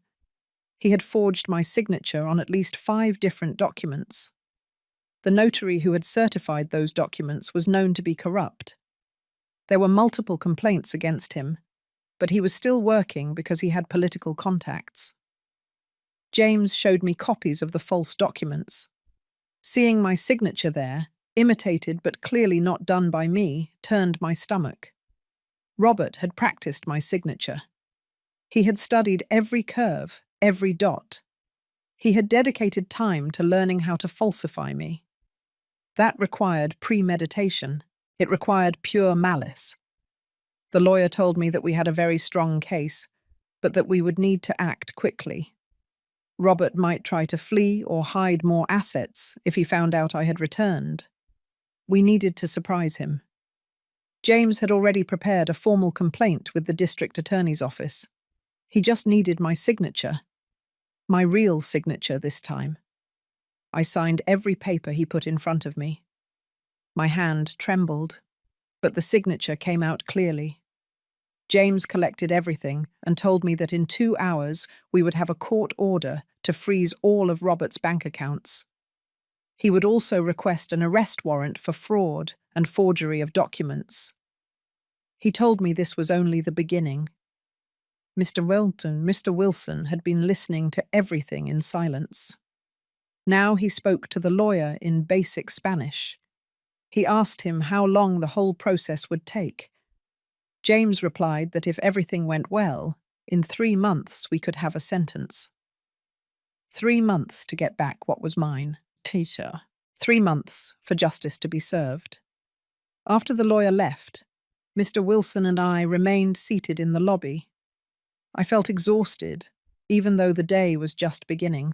He had forged my signature on at least 5 different documents. The notary who had certified those documents was known to be corrupt. There were multiple complaints against him, but he was still working because he had political contacts. James showed me copies of the false documents. Seeing my signature there, imitated but clearly not done by me, turned my stomach. Robert had practiced my signature. He had studied every curve, every dot. He had dedicated time to learning how to falsify me. That required premeditation. It required pure malice. The lawyer told me that we had a very strong case, but that we would need to act quickly. Robert might try to flee or hide more assets if he found out I had returned. We needed to surprise him. James had already prepared a formal complaint with the district attorney's office. He just needed my signature, my real signature this time. I signed every paper he put in front of me. My hand trembled, but the signature came out clearly. James collected everything and told me that in 2 hours we would have a court order to freeze all of Robert's bank accounts. He would also request an arrest warrant for fraud and forgery of documents. He told me this was only the beginning. Mr. Wilson had been listening to everything in silence. Now he spoke to the lawyer in basic Spanish. He asked him how long the whole process would take. James replied that if everything went well, in 3 months we could have a sentence. 3 months to get back what was mine. Teacher. 3 months for justice to be served. After the lawyer left, Mr. Wilson and I remained seated in the lobby. I felt exhausted, even though the day was just beginning.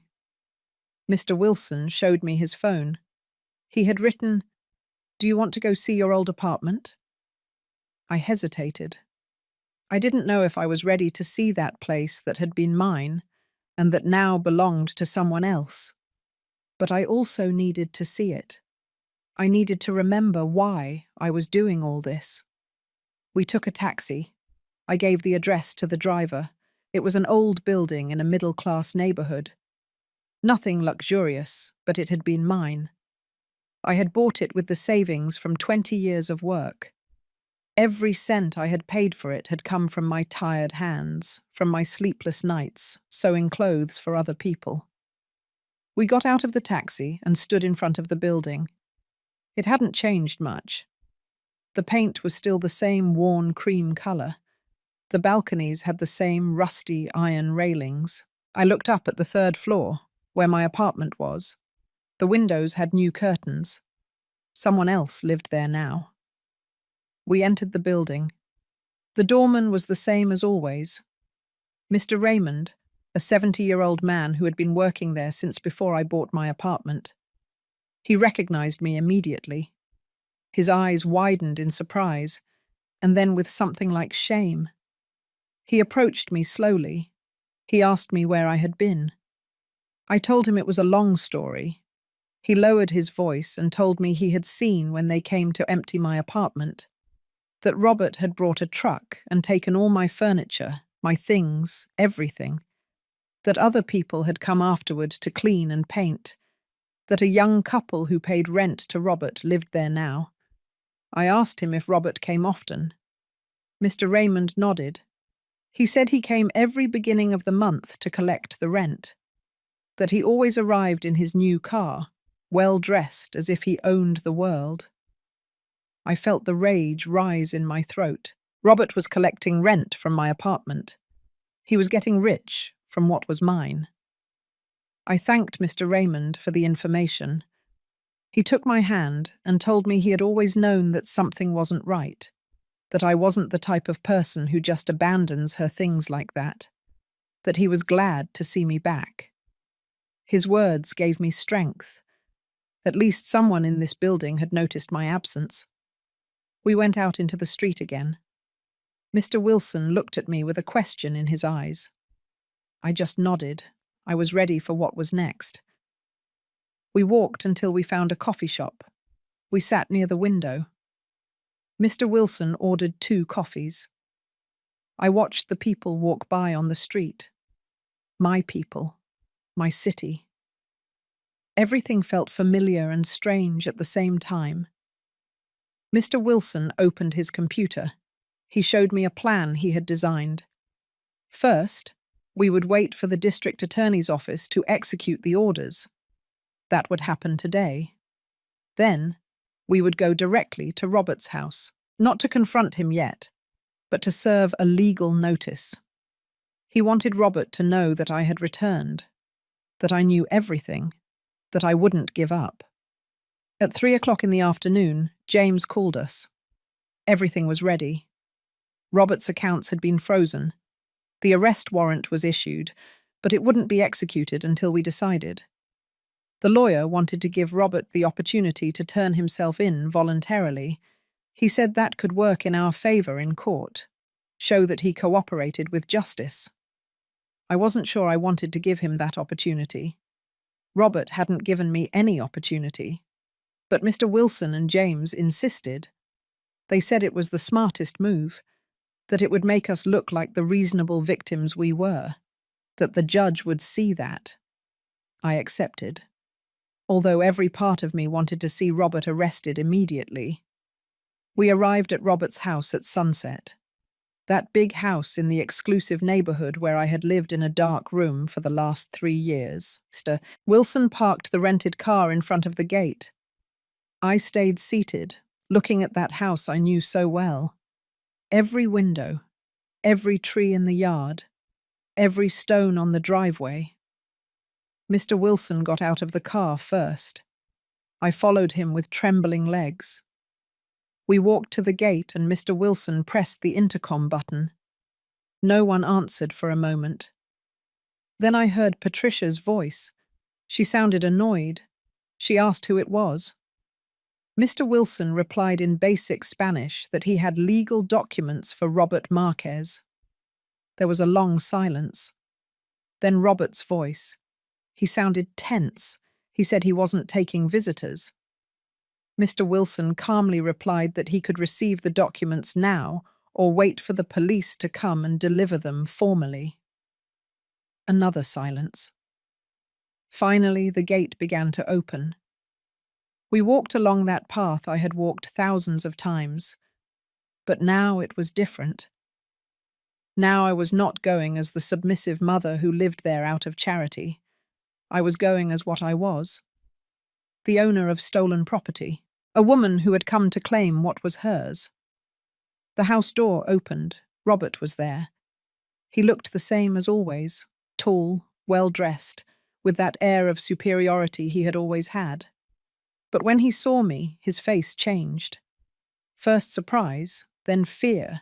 Mr. Wilson showed me his phone. He had written, "Do you want to go see your old apartment?" I hesitated. I didn't know if I was ready to see that place that had been mine and that now belonged to someone else. But I also needed to see it. I needed to remember why I was doing all this. We took a taxi. I gave the address to the driver. It was an old building in a middle-class neighborhood. Nothing luxurious, but it had been mine. I had bought it with the savings from 20 years of work. Every cent I had paid for it had come from my tired hands, from my sleepless nights, sewing clothes for other people. We got out of the taxi and stood in front of the building. It hadn't changed much. The paint was still the same worn cream color. The balconies had the same rusty iron railings. I looked up at the 3rd floor, where my apartment was. The windows had new curtains. Someone else lived there now. We entered the building. The doorman was the same as always. Mr. Raymond, a 70-year-old man who had been working there since before I bought my apartment. He recognized me immediately. His eyes widened in surprise, and then with something like shame. He approached me slowly. He asked me where I had been. I told him it was a long story. He lowered his voice and told me he had seen when they came to empty my apartment, that Robert had brought a truck and taken all my furniture, my things, everything, that other people had come afterward to clean and paint, that a young couple who paid rent to Robert lived there now. I asked him if Robert came often. Mr. Raymond nodded. He said he came every beginning of the month to collect the rent, that he always arrived in his new car, well dressed as if he owned the world. I felt the rage rise in my throat. Robert was collecting rent from my apartment. He was getting rich from what was mine. I thanked Mr. Raymond for the information. He took my hand and told me he had always known that something wasn't right, that I wasn't the type of person who just abandons her things like that he was glad to see me back. His words gave me strength. At least someone in this building had noticed my absence. We went out into the street again. Mr. Wilson looked at me with a question in his eyes. I just nodded. I was ready for what was next. We walked until we found a coffee shop. We sat near the window. Mr. Wilson ordered 2 coffees. I watched the people walk by on the street. My people. My city. Everything felt familiar and strange at the same time. Mr. Wilson opened his computer. He showed me a plan he had designed. First, we would wait for the district attorney's office to execute the orders. That would happen today. Then, we would go directly to Robert's house, not to confront him yet, but to serve a legal notice. He wanted Robert to know that I had returned, that I knew everything, that I wouldn't give up. At 3 o'clock in the afternoon, James called us. Everything was ready. Robert's accounts had been frozen. The arrest warrant was issued, but it wouldn't be executed until we decided. The lawyer wanted to give Robert the opportunity to turn himself in voluntarily. He said that could work in our favor in court, show that he cooperated with justice. I wasn't sure I wanted to give him that opportunity. Robert hadn't given me any opportunity. But Mr. Wilson and James insisted. They said it was the smartest move, that it would make us look like the reasonable victims we were, that the judge would see that. I accepted, although every part of me wanted to see Robert arrested immediately. We arrived at Robert's house at sunset. That big house in the exclusive neighborhood where I had lived in a dark room for the last 3 years. Mr. Wilson parked the rented car in front of the gate. I stayed seated, looking at that house I knew so well. Every window, every tree in the yard, every stone on the driveway. Mr. Wilson got out of the car first. I followed him with trembling legs. We walked to the gate and Mr. Wilson pressed the intercom button. No one answered for a moment. Then I heard Patricia's voice. She sounded annoyed. She asked who it was. Mr. Wilson replied in basic Spanish that he had legal documents for Robert Marquez. There was a long silence. Then Robert's voice. He sounded tense. He said he wasn't taking visitors. Mr. Wilson calmly replied that he could receive the documents now or wait for the police to come and deliver them formally. Another silence. Finally, the gate began to open. We walked along that path I had walked thousands of times, but now it was different. Now I was not going as the submissive mother who lived there out of charity. I was going as what I was. The owner of stolen property, a woman who had come to claim what was hers. The house door opened. Robert was there. He looked the same as always, tall, well-dressed, with that air of superiority he had always had. But when he saw me, his face changed. First surprise, then fear,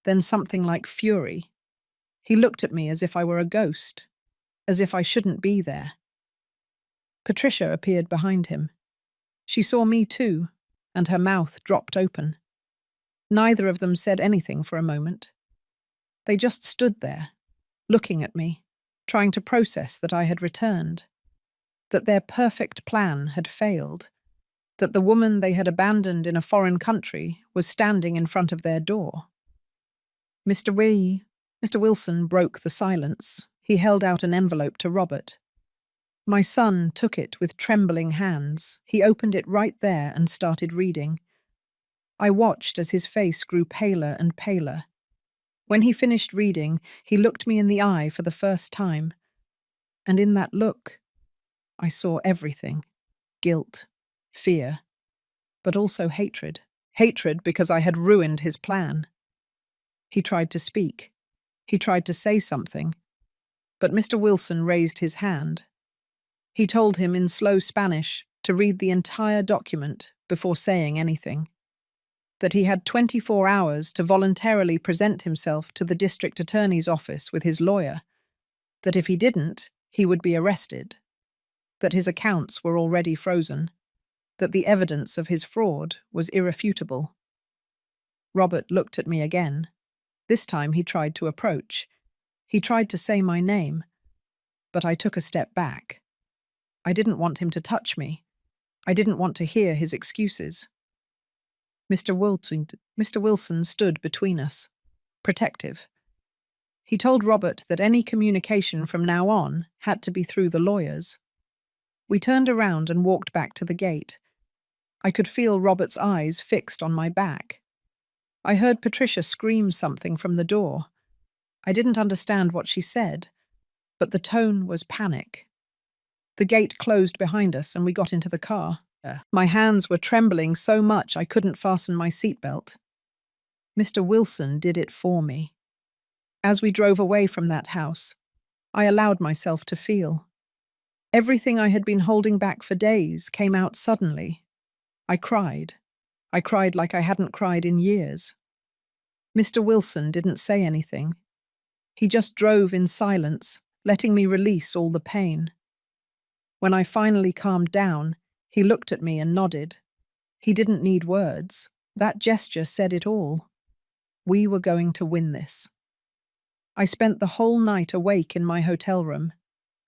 then something like fury. He looked at me as if I were a ghost, as if I shouldn't be there. Patricia appeared behind him. She saw me too, and her mouth dropped open. Neither of them said anything for a moment. They just stood there, looking at me, trying to process that I had returned, that their perfect plan had failed, that the woman they had abandoned in a foreign country was standing in front of their door. Mr. Wilson broke the silence. He held out an envelope to Robert. My son took it with trembling hands. He opened it right there and started reading. I watched as his face grew paler and paler. When he finished reading, he looked me in the eye for the first time. And in that look, I saw everything. Guilt, fear, but also hatred. Hatred because I had ruined his plan. He tried to speak. He tried to say something. But Mr. Wilson raised his hand. He told him in slow Spanish to read the entire document before saying anything. That he had 24 hours to voluntarily present himself to the district attorney's office with his lawyer. That if he didn't, he would be arrested. That his accounts were already frozen. That the evidence of his fraud was irrefutable. Robert looked at me again. This time he tried to approach. He tried to say my name, but I took a step back. I didn't want him to touch me. I didn't want to hear his excuses. Mr. Wilson stood between us, protective. He told Robert that any communication from now on had to be through the lawyers. We turned around and walked back to the gate. I could feel Robert's eyes fixed on my back. I heard Patricia scream something from the door. I didn't understand what she said, but the tone was panic. The gate closed behind us and we got into the car. My hands were trembling so much I couldn't fasten my seatbelt. Mr. Wilson did it for me. As we drove away from that house, I allowed myself to feel. Everything I had been holding back for days came out suddenly. I cried. I cried like I hadn't cried in years. Mr. Wilson didn't say anything. He just drove in silence, letting me release all the pain. When I finally calmed down, he looked at me and nodded. He didn't need words. That gesture said it all. We were going to win this. I spent the whole night awake in my hotel room.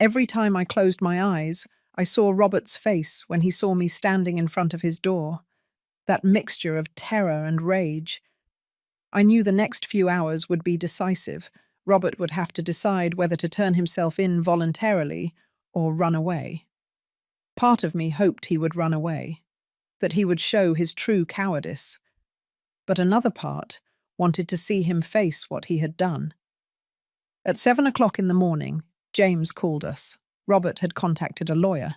Every time I closed my eyes, I saw Robert's face when he saw me standing in front of his door. That mixture of terror and rage. I knew the next few hours would be decisive. Robert would have to decide whether to turn himself in voluntarily or run away. Part of me hoped he would run away, that he would show his true cowardice. But another part wanted to see him face what he had done. At 7 o'clock in the morning, James called us. Robert had contacted a lawyer.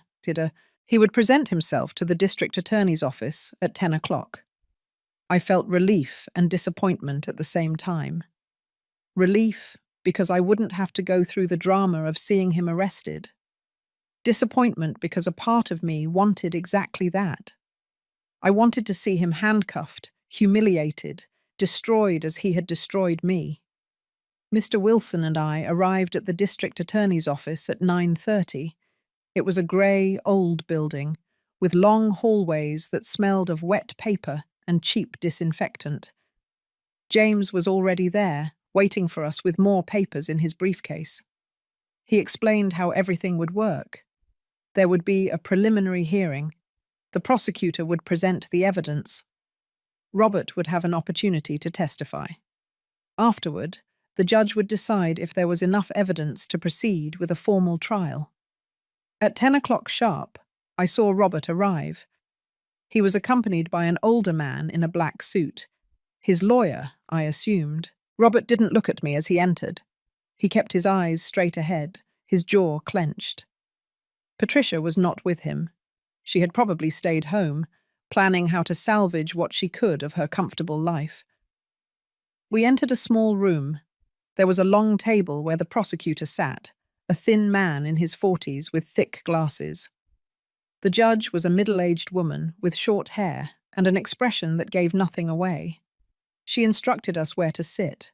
He would present himself to the district attorney's office at 10 o'clock. I felt relief and disappointment at the same time. Relief because I wouldn't have to go through the drama of seeing him arrested. Disappointment because a part of me wanted exactly that. I wanted to see him handcuffed, humiliated, destroyed as he had destroyed me. Mr. Wilson and I arrived at the district attorney's office at 9:30. It was a grey, old building, with long hallways that smelled of wet paper and cheap disinfectant. James was already there, waiting for us with more papers in his briefcase. He explained how everything would work. There would be a preliminary hearing. The prosecutor would present the evidence. Robert would have an opportunity to testify. Afterward, the judge would decide if there was enough evidence to proceed with a formal trial. At 10 o'clock sharp, I saw Robert arrive. He was accompanied by an older man in a black suit. His lawyer, I assumed. Robert didn't look at me as he entered. He kept his eyes straight ahead, his jaw clenched. Patricia was not with him. She had probably stayed home, planning how to salvage what she could of her comfortable life. We entered a small room. There was a long table where the prosecutor sat, a thin man in his 40s with thick glasses. The judge was a middle-aged woman with short hair and an expression that gave nothing away. She instructed us where to sit.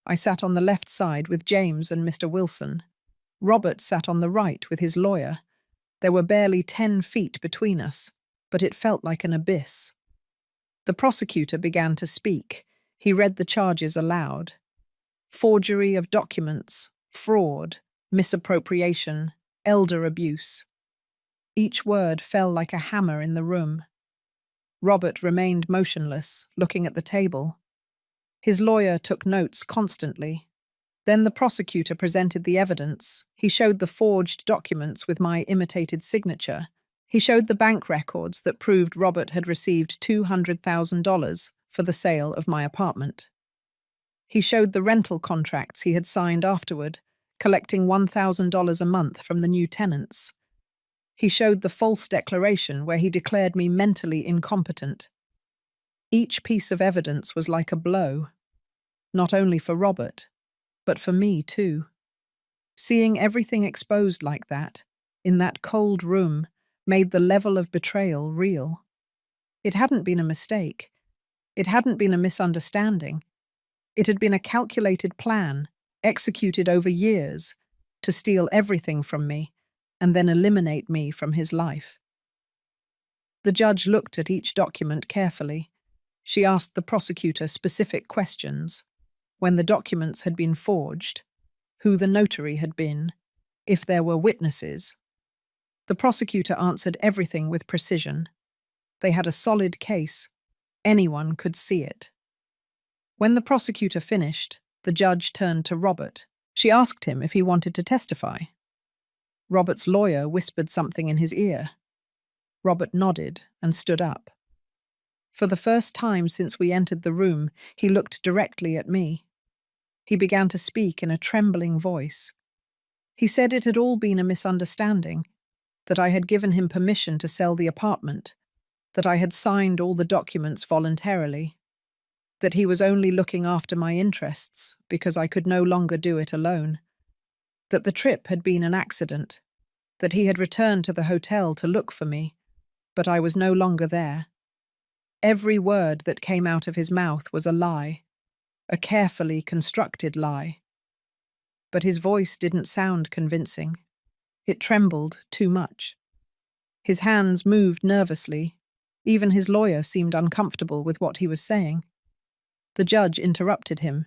I sat on the left side with James and Mr. Wilson. Robert sat on the right with his lawyer. There were barely 10 feet between us, but it felt like an abyss. The prosecutor began to speak. He read the charges aloud. Forgery of documents, fraud, misappropriation, elder abuse. Each word fell like a hammer in the room. Robert remained motionless, looking at the table. His lawyer took notes constantly. Then the prosecutor presented the evidence. He showed the forged documents with my imitated signature. He showed the bank records that proved Robert had received $200,000 for the sale of my apartment. He showed the rental contracts he had signed afterward, collecting $1,000 a month from the new tenants. He showed the false declaration where he declared me mentally incompetent. Each piece of evidence was like a blow, not only for Robert, but for me too. Seeing everything exposed like that, in that cold room, made the level of betrayal real. It hadn't been a mistake. It hadn't been a misunderstanding. It had been a calculated plan, executed over years, to steal everything from me and then eliminate me from his life. The judge looked at each document carefully. She asked the prosecutor specific questions. When the documents had been forged, who the notary had been, if there were witnesses. The prosecutor answered everything with precision. They had a solid case. Anyone could see it. When the prosecutor finished, the judge turned to Robert. She asked him if he wanted to testify. Robert's lawyer whispered something in his ear. Robert nodded and stood up. For the first time since we entered the room, he looked directly at me. He began to speak in a trembling voice. He said it had all been a misunderstanding, that I had given him permission to sell the apartment, that I had signed all the documents voluntarily, that he was only looking after my interests because I could no longer do it alone, that the trip had been an accident, that he had returned to the hotel to look for me, but I was no longer there. Every word that came out of his mouth was a lie, a carefully constructed lie. But his voice didn't sound convincing. It trembled too much. His hands moved nervously. Even his lawyer seemed uncomfortable with what he was saying. The judge interrupted him.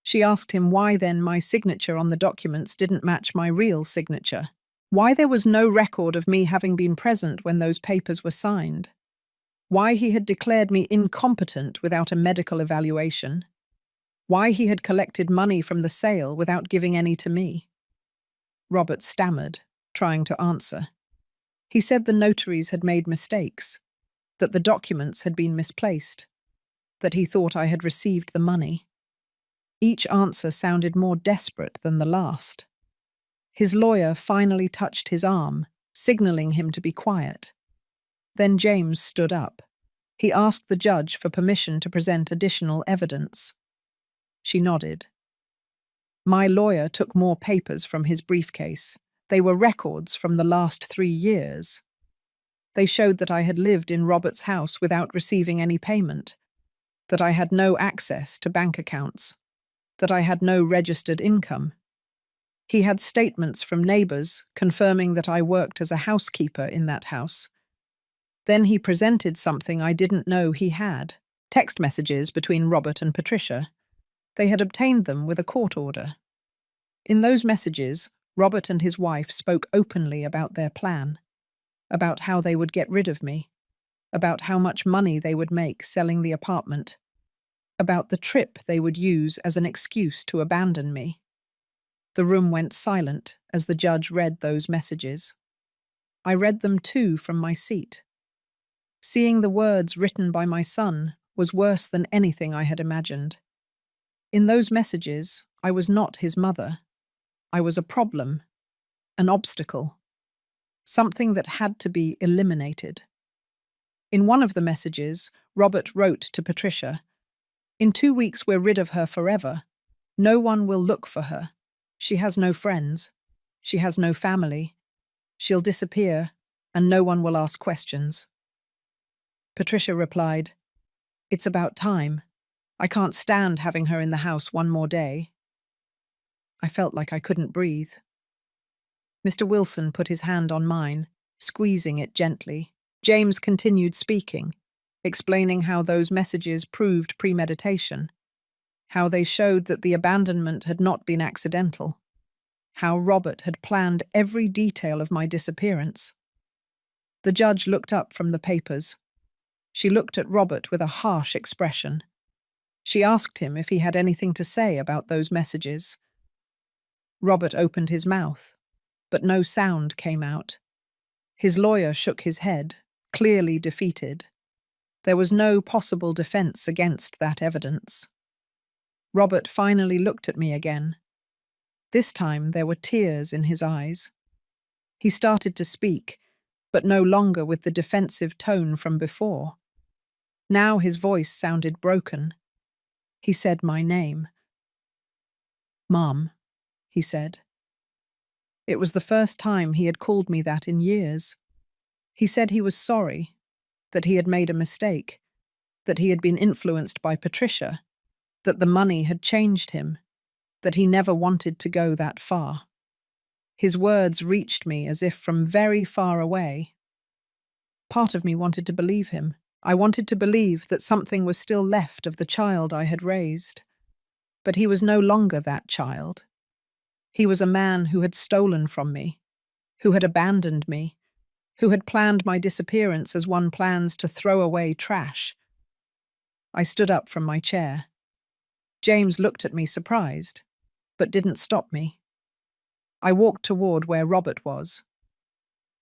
She asked him why then my signature on the documents didn't match my real signature. Why there was no record of me having been present when those papers were signed. Why he had declared me incompetent without a medical evaluation. Why he had collected money from the sale without giving any to me. Robert stammered, trying to answer. He said the notaries had made mistakes, that the documents had been misplaced, that he thought I had received the money. Each answer sounded more desperate than the last. His lawyer finally touched his arm, signaling him to be quiet. Then James stood up. He asked the judge for permission to present additional evidence. She nodded. My lawyer took more papers from his briefcase. They were records from the last 3 years. They showed that I had lived in Robert's house without receiving any payment, that I had no access to bank accounts, that I had no registered income. He had statements from neighbors confirming that I worked as a housekeeper in that house. Then he presented something I didn't know he had, text messages between Robert and Patricia. They had obtained them with a court order. In those messages, Robert and his wife spoke openly about their plan, about how they would get rid of me, about how much money they would make selling the apartment, about the trip they would use as an excuse to abandon me. The room went silent as the judge read those messages. I read them too from my seat. Seeing the words written by my son was worse than anything I had imagined. In those messages, I was not his mother. I was a problem, an obstacle, something that had to be eliminated. In one of the messages, Robert wrote to Patricia, "In 2 weeks we're rid of her forever. No one will look for her. She has no friends. She has no family. She'll disappear, and no one will ask questions." Patricia replied, "It's about time. I can't stand having her in the house one more day." I felt like I couldn't breathe. Mr. Wilson put his hand on mine, squeezing it gently. James continued speaking, explaining how those messages proved premeditation, how they showed that the abandonment had not been accidental, how Robert had planned every detail of my disappearance. The judge looked up from the papers. She looked at Robert with a harsh expression. She asked him if he had anything to say about those messages. Robert opened his mouth, but no sound came out. His lawyer shook his head, clearly defeated. There was no possible defense against that evidence. Robert finally looked at me again. This time there were tears in his eyes. He started to speak, but no longer with the defensive tone from before. Now his voice sounded broken. He said my name. "Mom," he said. It was the first time he had called me that in years. He said he was sorry, that he had made a mistake, that he had been influenced by Patricia, that the money had changed him, that he never wanted to go that far. His words reached me as if from very far away. Part of me wanted to believe him. I wanted to believe that something was still left of the child I had raised. But he was no longer that child. He was a man who had stolen from me, who had abandoned me, who had planned my disappearance as one plans to throw away trash. I stood up from my chair. James looked at me surprised, but didn't stop me. I walked toward where Robert was.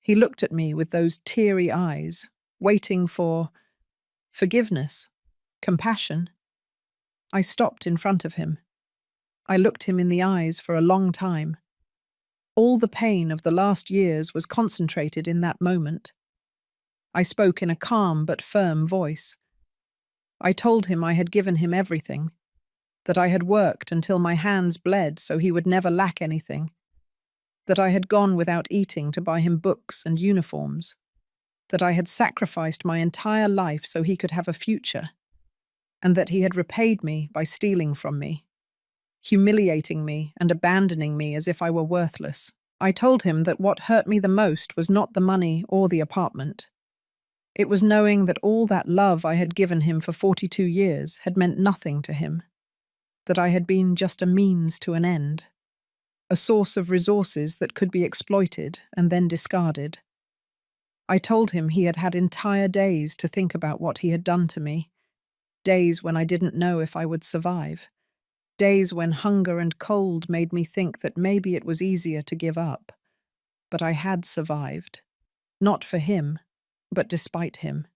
He looked at me with those teary eyes, waiting for forgiveness, compassion. I stopped in front of him. I looked him in the eyes for a long time. All the pain of the last years was concentrated in that moment. I spoke in a calm but firm voice. I told him I had given him everything, that I had worked until my hands bled so he would never lack anything, that I had gone without eating to buy him books and uniforms, that I had sacrificed my entire life so he could have a future, and that he had repaid me by stealing from me, humiliating me and abandoning me as if I were worthless. I told him that what hurt me the most was not the money or the apartment. It was knowing that all that love I had given him for 42 years had meant nothing to him. that I had been just a means to an end, a source of resources that could be exploited and then discarded. I told him he had had entire days to think about what he had done to me, days when I didn't know if I would survive, days when hunger and cold made me think that maybe it was easier to give up. But I had survived, not for him, but despite him,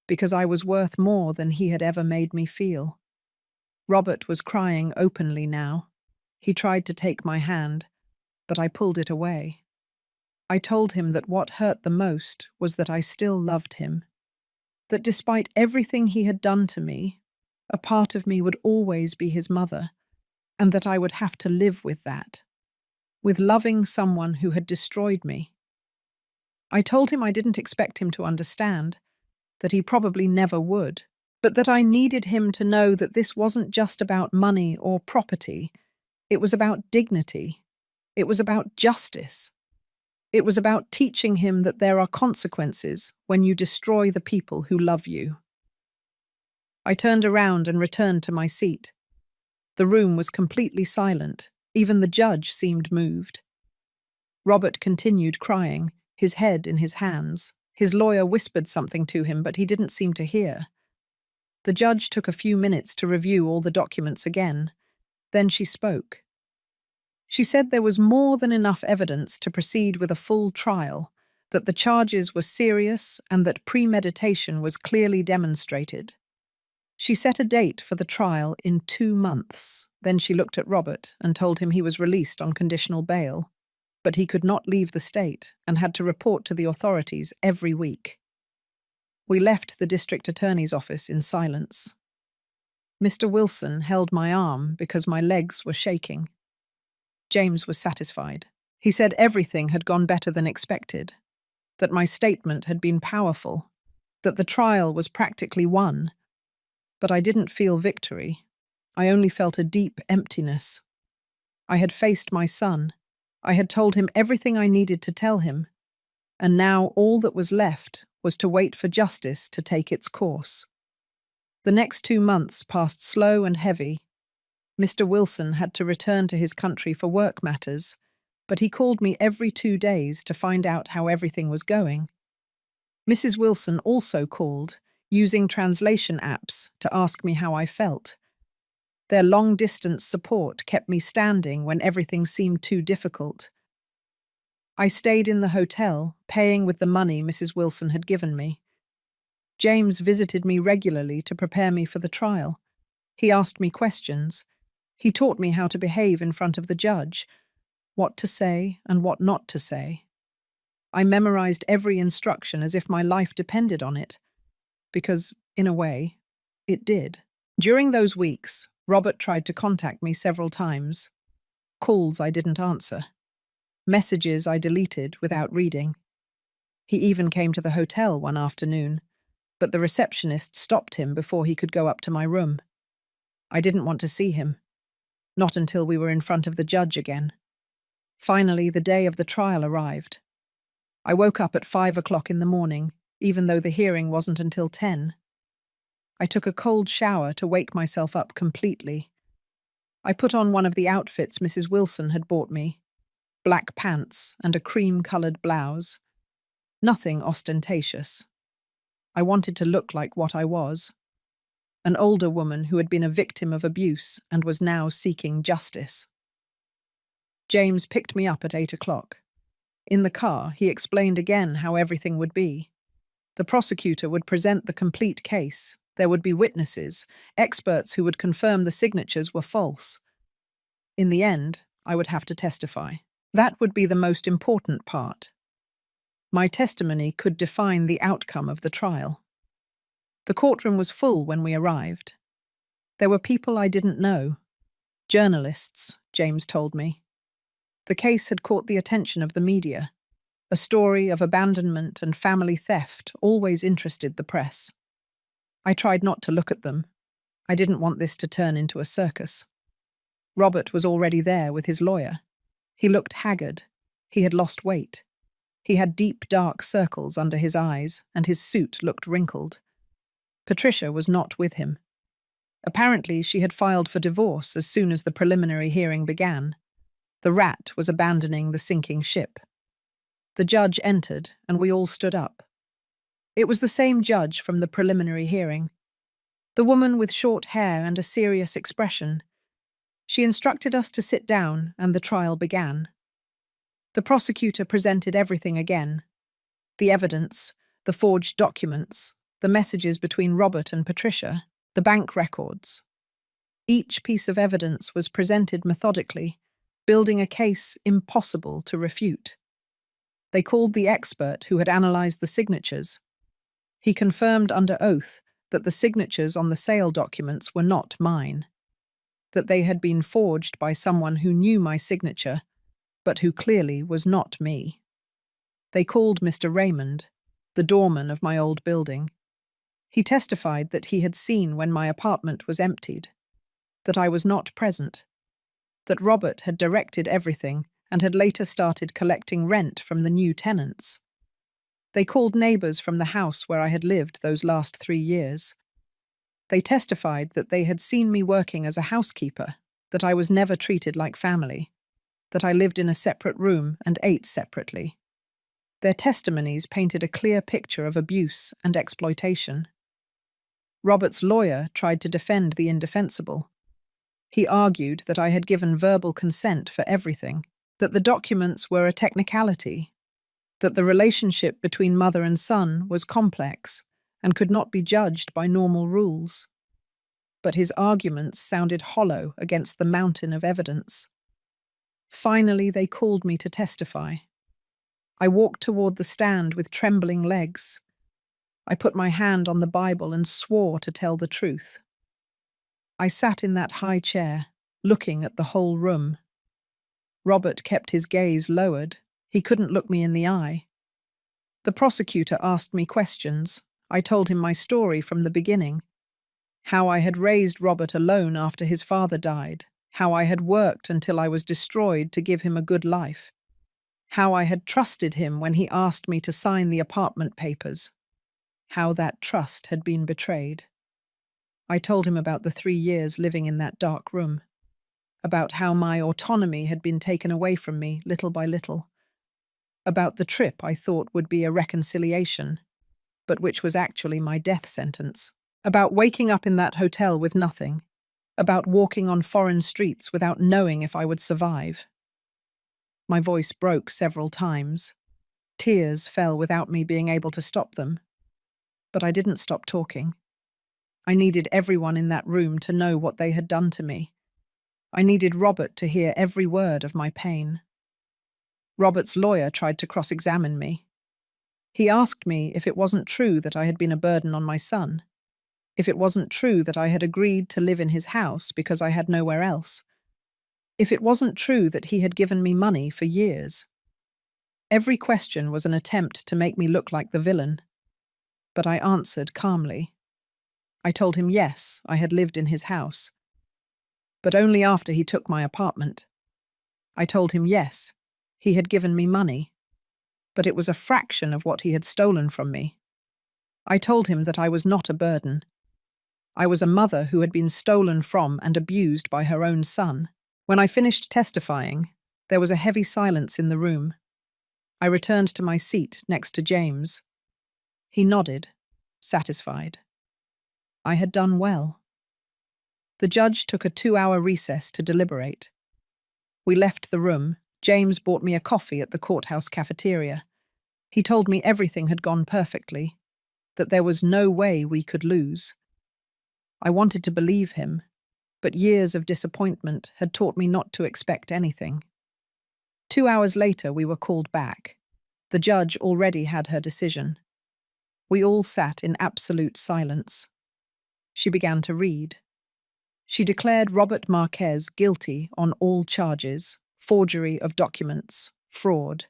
because I was worth more than he had ever made me feel. Robert was crying openly now. He tried to take my hand, but I pulled it away. I told him that what hurt the most was that I still loved him, that despite everything he had done to me, a part of me would always be his mother, and that I would have to live with that, with loving someone who had destroyed me. I told him I didn't expect him to understand, that he probably never would, but that I needed him to know that this wasn't just about money or property. It was about dignity. It was about justice. It was about teaching him that there are consequences when you destroy the people who love you. I turned around and returned to my seat. The room was completely silent. Even the judge seemed moved. Robert continued crying, his head in his hands. His lawyer whispered something to him, but he didn't seem to hear. The judge took a few minutes to review all the documents again. Then she spoke. She said there was more than enough evidence to proceed with a full trial, that the charges were serious and that premeditation was clearly demonstrated. She set a date for the trial in 2 months. Then she looked at Robert and told him he was released on conditional bail, but he could not leave the state and had to report to the authorities every week. We left the district attorney's office in silence. Mr. Wilson held my arm because my legs were shaking. James was satisfied. He said everything had gone better than expected, that my statement had been powerful, that the trial was practically won. But I didn't feel victory. I only felt a deep emptiness. I had faced my son. I had told him everything I needed to tell him, and now all that was left was to wait for justice to take its course. The next 2 months passed slow and heavy. Mr. Wilson had to return to his country for work matters, but he called me every 2 days to find out how everything was going. Mrs. Wilson also called, using translation apps, to ask me how I felt. Their long-distance support kept me standing when everything seemed too difficult. I stayed in the hotel, paying with the money Mrs. Wilson had given me. James visited me regularly to prepare me for the trial. He asked me questions. He taught me how to behave in front of the judge, what to say and what not to say. I memorized every instruction as if my life depended on it, because, in a way, it did. During those weeks, Robert tried to contact me several times. Calls I didn't answer. Messages I deleted without reading. He even came to the hotel one afternoon, but the receptionist stopped him before he could go up to my room. I didn't want to see him. Not until we were in front of the judge again. Finally, the day of the trial arrived. I woke up at 5 o'clock in the morning, even though the hearing wasn't until 10. I took a cold shower to wake myself up completely. I put on one of the outfits Mrs. Wilson had bought me, black pants and a cream-coloured blouse. Nothing ostentatious. I wanted to look like what I was. An older woman who had been a victim of abuse and was now seeking justice. James picked me up at 8 o'clock. In the car, he explained again how everything would be. The prosecutor would present the complete case. There would be witnesses, experts who would confirm the signatures were false. In the end, I would have to testify. That would be the most important part. My testimony could define the outcome of the trial. The courtroom was full when we arrived. There were people I didn't know. Journalists, James told me. The case had caught the attention of the media. A story of abandonment and family theft always interested the press. I tried not to look at them. I didn't want this to turn into a circus. Robert was already there with his lawyer. He looked haggard. He had lost weight. He had deep, dark circles under his eyes, and his suit looked wrinkled. Patricia was not with him. Apparently, she had filed for divorce as soon as the preliminary hearing began. The rat was abandoning the sinking ship. The judge entered, and we all stood up. It was the same judge from the preliminary hearing. The woman with short hair and a serious expression. She instructed us to sit down, and the trial began. The prosecutor presented everything again. The evidence, the forged documents, the messages between Robert and Patricia, the bank records. Each piece of evidence was presented methodically, building a case impossible to refute. They called the expert who had analyzed the signatures. He confirmed under oath that the signatures on the sale documents were not mine, that they had been forged by someone who knew my signature, but who clearly was not me. They called Mr. Raymond, the doorman of my old building. He testified that he had seen when my apartment was emptied, that I was not present, that Robert had directed everything and had later started collecting rent from the new tenants. They called neighbors from the house where I had lived those last 3 years. They testified that they had seen me working as a housekeeper, that I was never treated like family, that I lived in a separate room and ate separately. Their testimonies painted a clear picture of abuse and exploitation. Robert's lawyer tried to defend the indefensible. He argued that I had given verbal consent for everything, that the documents were a technicality, that the relationship between mother and son was complex and could not be judged by normal rules. But his arguments sounded hollow against the mountain of evidence. Finally, they called me to testify. I walked toward the stand with trembling legs. I put my hand on the Bible and swore to tell the truth. I sat in that high chair, looking at the whole room. Robert kept his gaze lowered. He couldn't look me in the eye. The prosecutor asked me questions. I told him my story from the beginning. How I had raised Robert alone after his father died. How I had worked until I was destroyed to give him a good life. How I had trusted him when he asked me to sign the apartment papers. How that trust had been betrayed. I told him about the 3 years living in that dark room, about how my autonomy had been taken away from me little by little, about the trip I thought would be a reconciliation, but which was actually my death sentence, about waking up in that hotel with nothing, about walking on foreign streets without knowing if I would survive. My voice broke several times. Tears fell without me being able to stop them. But I didn't stop talking. I needed everyone in that room to know what they had done to me. I needed Robert to hear every word of my pain. Robert's lawyer tried to cross-examine me. He asked me if it wasn't true that I had been a burden on my son, if it wasn't true that I had agreed to live in his house because I had nowhere else, if it wasn't true that he had given me money for years. Every question was an attempt to make me look like the villain. But I answered calmly. I told him yes, I had lived in his house. But only after he took my apartment. I told him yes, he had given me money. But it was a fraction of what he had stolen from me. I told him that I was not a burden. I was a mother who had been stolen from and abused by her own son. When I finished testifying, there was a heavy silence in the room. I returned to my seat next to James. He nodded, satisfied. I had done well. The judge took a 2-hour recess to deliberate. We left the room. James bought me a coffee at the courthouse cafeteria. He told me everything had gone perfectly, that there was no way we could lose. I wanted to believe him, but years of disappointment had taught me not to expect anything. 2 hours later, we were called back. The judge already had her decision. We all sat in absolute silence. She began to read. She declared Robert Marquez guilty on all charges: forgery of documents, fraud,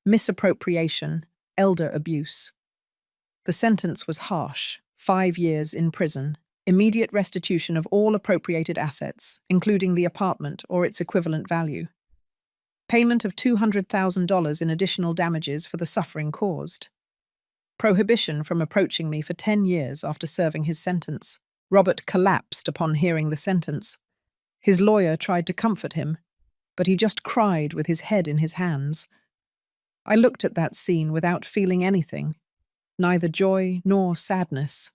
misappropriation, elder abuse. The sentence was harsh: 5 years in prison, immediate restitution of all appropriated assets, including the apartment or its equivalent value, payment of $200,000 in additional damages for the suffering caused, prohibition from approaching me for 10 years after serving his sentence, Robert collapsed upon hearing the sentence. His lawyer tried to comfort him, but he just cried with his head in his hands. I looked at that scene without feeling anything, neither joy nor sadness,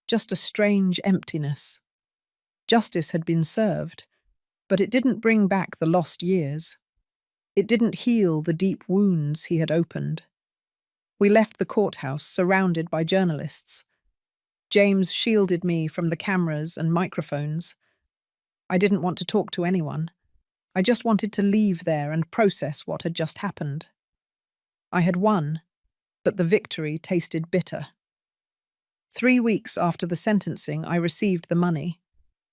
just a strange emptiness. Justice had been served, but it didn't bring back the lost years. It didn't heal the deep wounds he had opened. We left the courthouse surrounded by journalists. James shielded me from the cameras and microphones. I didn't want to talk to anyone. I just wanted to leave there and process what had just happened. I had won, but the victory tasted bitter. 3 weeks after the sentencing, I received the money,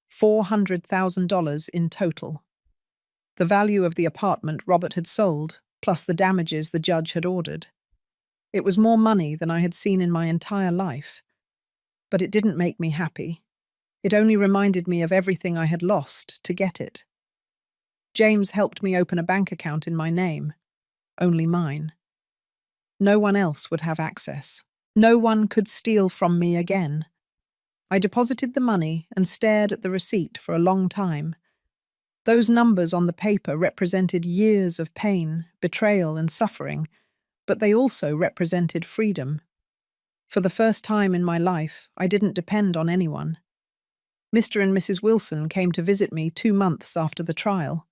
$400,000 in total. The value of the apartment Robert had sold, plus the damages the judge had ordered. It was more money than I had seen in my entire life. But it didn't make me happy. It only reminded me of everything I had lost to get it. James helped me open a bank account in my name, only mine. No one else would have access. No one could steal from me again. I deposited the money and stared at the receipt for a long time. Those numbers on the paper represented years of pain, betrayal, and suffering, but they also represented freedom. For the first time in my life, I didn't depend on anyone. Mr. and Mrs. Wilson came to visit me 2 months after the trial.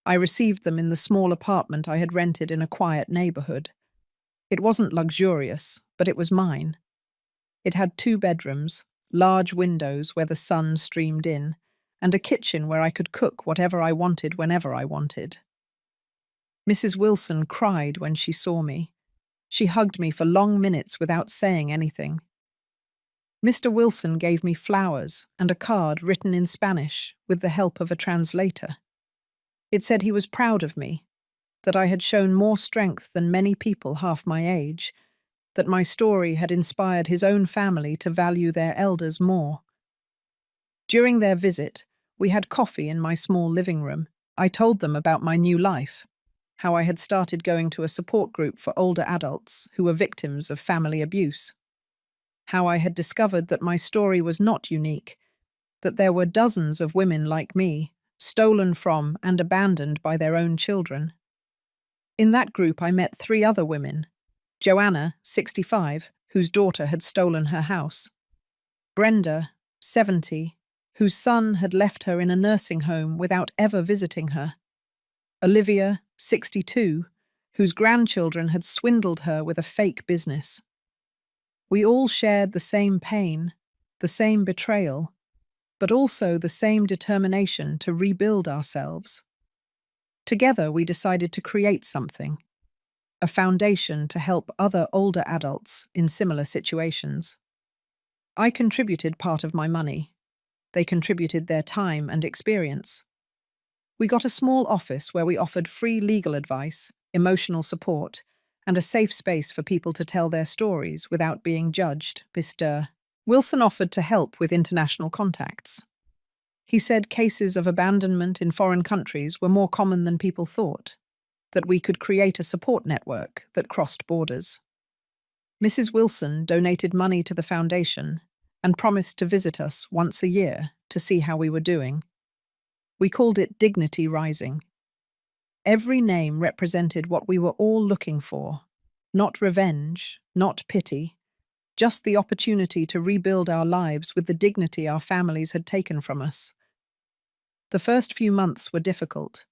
I received them in the small apartment I had rented in a quiet neighborhood. It wasn't luxurious, but it was mine. It had 2 bedrooms, large windows where the sun streamed in, and a kitchen where I could cook whatever I wanted whenever I wanted. Mrs. Wilson cried when she saw me. She hugged me for long minutes without saying anything. Mr. Wilson gave me flowers and a card written in Spanish with the help of a translator. It said he was proud of me, that I had shown more strength than many people half my age, that my story had inspired his own family to value their elders more. During their visit, we had coffee in my small living room. I told them about my new life, how I had started going to a support group for older adults who were victims of family abuse, how I had discovered that my story was not unique, that there were dozens of women like me, stolen from and abandoned by their own children. In that group I met 3 other women, Joanna, 65, whose daughter had stolen her house, Brenda, 70, whose son had left her in a nursing home without ever visiting her, Olivia, 62, whose grandchildren had swindled her with a fake business. We all shared the same pain, the same betrayal, but also the same determination to rebuild ourselves. Together we decided to create something, a foundation to help other older adults in similar situations. I contributed part of my money. They contributed their time and experience. We got a small office where we offered free legal advice, emotional support, and a safe space for people to tell their stories without being judged. Mr. Wilson offered to help with international contacts. He said cases of abandonment in foreign countries were more common than people thought, that we could create a support network that crossed borders. Mrs. Wilson donated money to the foundation and promised to visit us once a year to see how we were doing. We called it Dignity Rising. Every name represented what we were all looking for, not revenge, not pity, just the opportunity to rebuild our lives with the dignity our families had taken from us. The first few months were difficult.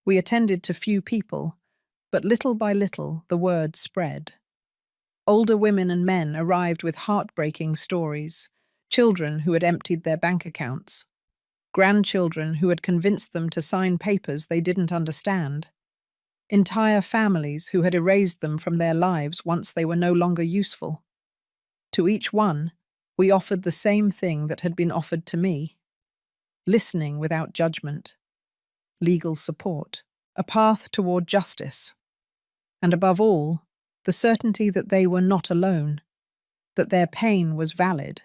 We attended to few people, but little by little the word spread. Older women and men arrived with heartbreaking stories, children who had emptied their bank accounts, grandchildren who had convinced them to sign papers they didn't understand, entire families who had erased them from their lives once they were no longer useful. To each one, we offered the same thing that had been offered to me: listening without judgment, legal support, a path toward justice, and above all, the certainty that they were not alone, that their pain was valid,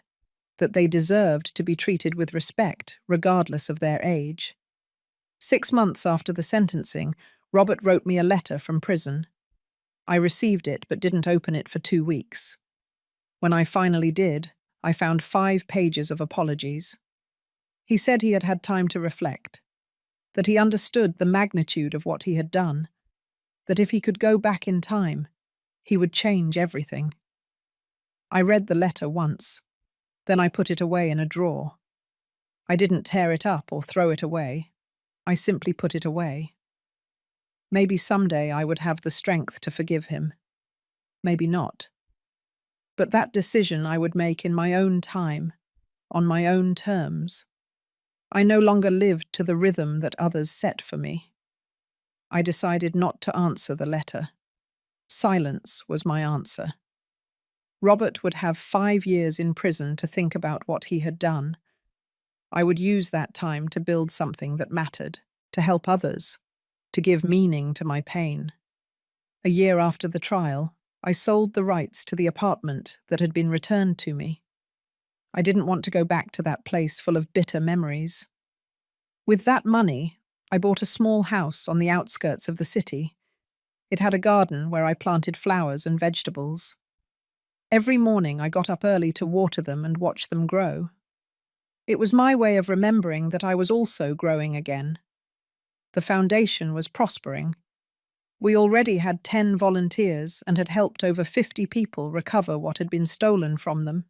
that they deserved to be treated with respect, regardless of their age. 6 months after the sentencing, Robert wrote me a letter from prison. I received it but didn't open it for 2 weeks. When I finally did, I found 5 pages of apologies. He said he had had time to reflect, that he understood the magnitude of what he had done, that if he could go back in time, he would change everything. I read the letter once, then I put it away in a drawer. I didn't tear it up or throw it away. I simply put it away. Maybe someday I would have the strength to forgive him. Maybe not. But that decision I would make in my own time, on my own terms. I no longer lived to the rhythm that others set for me. I decided not to answer the letter. Silence was my answer. Robert would have 5 years in prison to think about what he had done. I would use that time to build something that mattered, to help others, to give meaning to my pain. A year after the trial, I sold the rights to the apartment that had been returned to me. I didn't want to go back to that place full of bitter memories. With that money, I bought a small house on the outskirts of the city. It had a garden where I planted flowers and vegetables. Every morning I got up early to water them and watch them grow. It was my way of remembering that I was also growing again. The foundation was prospering. We already had 10 volunteers and had helped over 50 people recover what had been stolen from them.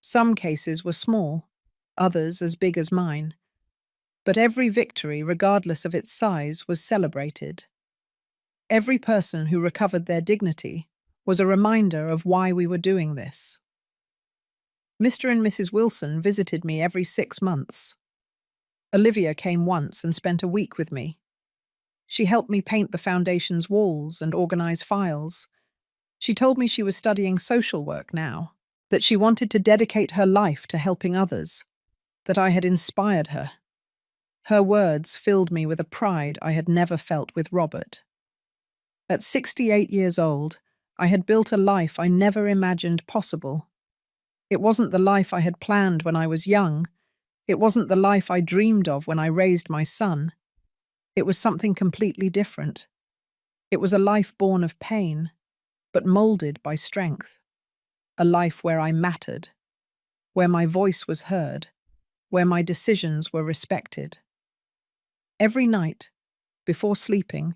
Some cases were small, others as big as mine. But every victory, regardless of its size, was celebrated. Every person who recovered their dignity was a reminder of why we were doing this. Mr. and Mrs. Wilson visited me every 6 months. Olivia came once and spent a week with me. She helped me paint the foundation's walls and organize files. She told me she was studying social work now, that she wanted to dedicate her life to helping others, that I had inspired her. Her words filled me with a pride I had never felt with Robert. At 68 years old, I had built a life I never imagined possible. It wasn't the life I had planned when I was young. It wasn't the life I dreamed of when I raised my son. It was something completely different. It was a life born of pain, but molded by strength. A life where I mattered, where my voice was heard, where my decisions were respected. Every night, before sleeping,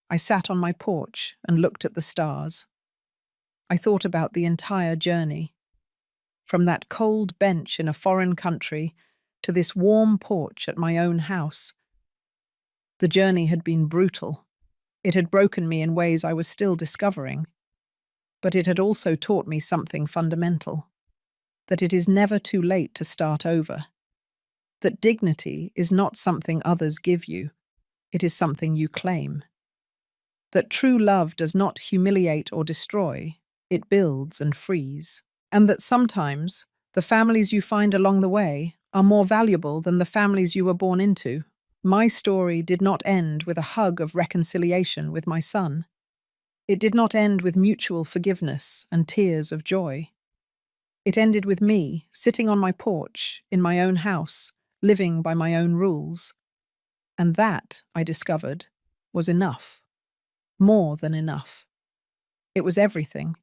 I sat on my porch and looked at the stars. I thought about the entire journey, from that cold bench in a foreign country to this warm porch at my own house. The journey had been brutal. It had broken me in ways I was still discovering. But it had also taught me something fundamental, that it is never too late to start over, that dignity is not something others give you, it is something you claim, that true love does not humiliate or destroy, it builds and frees, and that sometimes the families you find along the way are more valuable than the families you were born into. My story did not end with a hug of reconciliation with my son. It did not end with mutual forgiveness and tears of joy. It ended with me sitting on my porch in my own house, living by my own rules. And that, I discovered, was enough. More than enough. It was everything.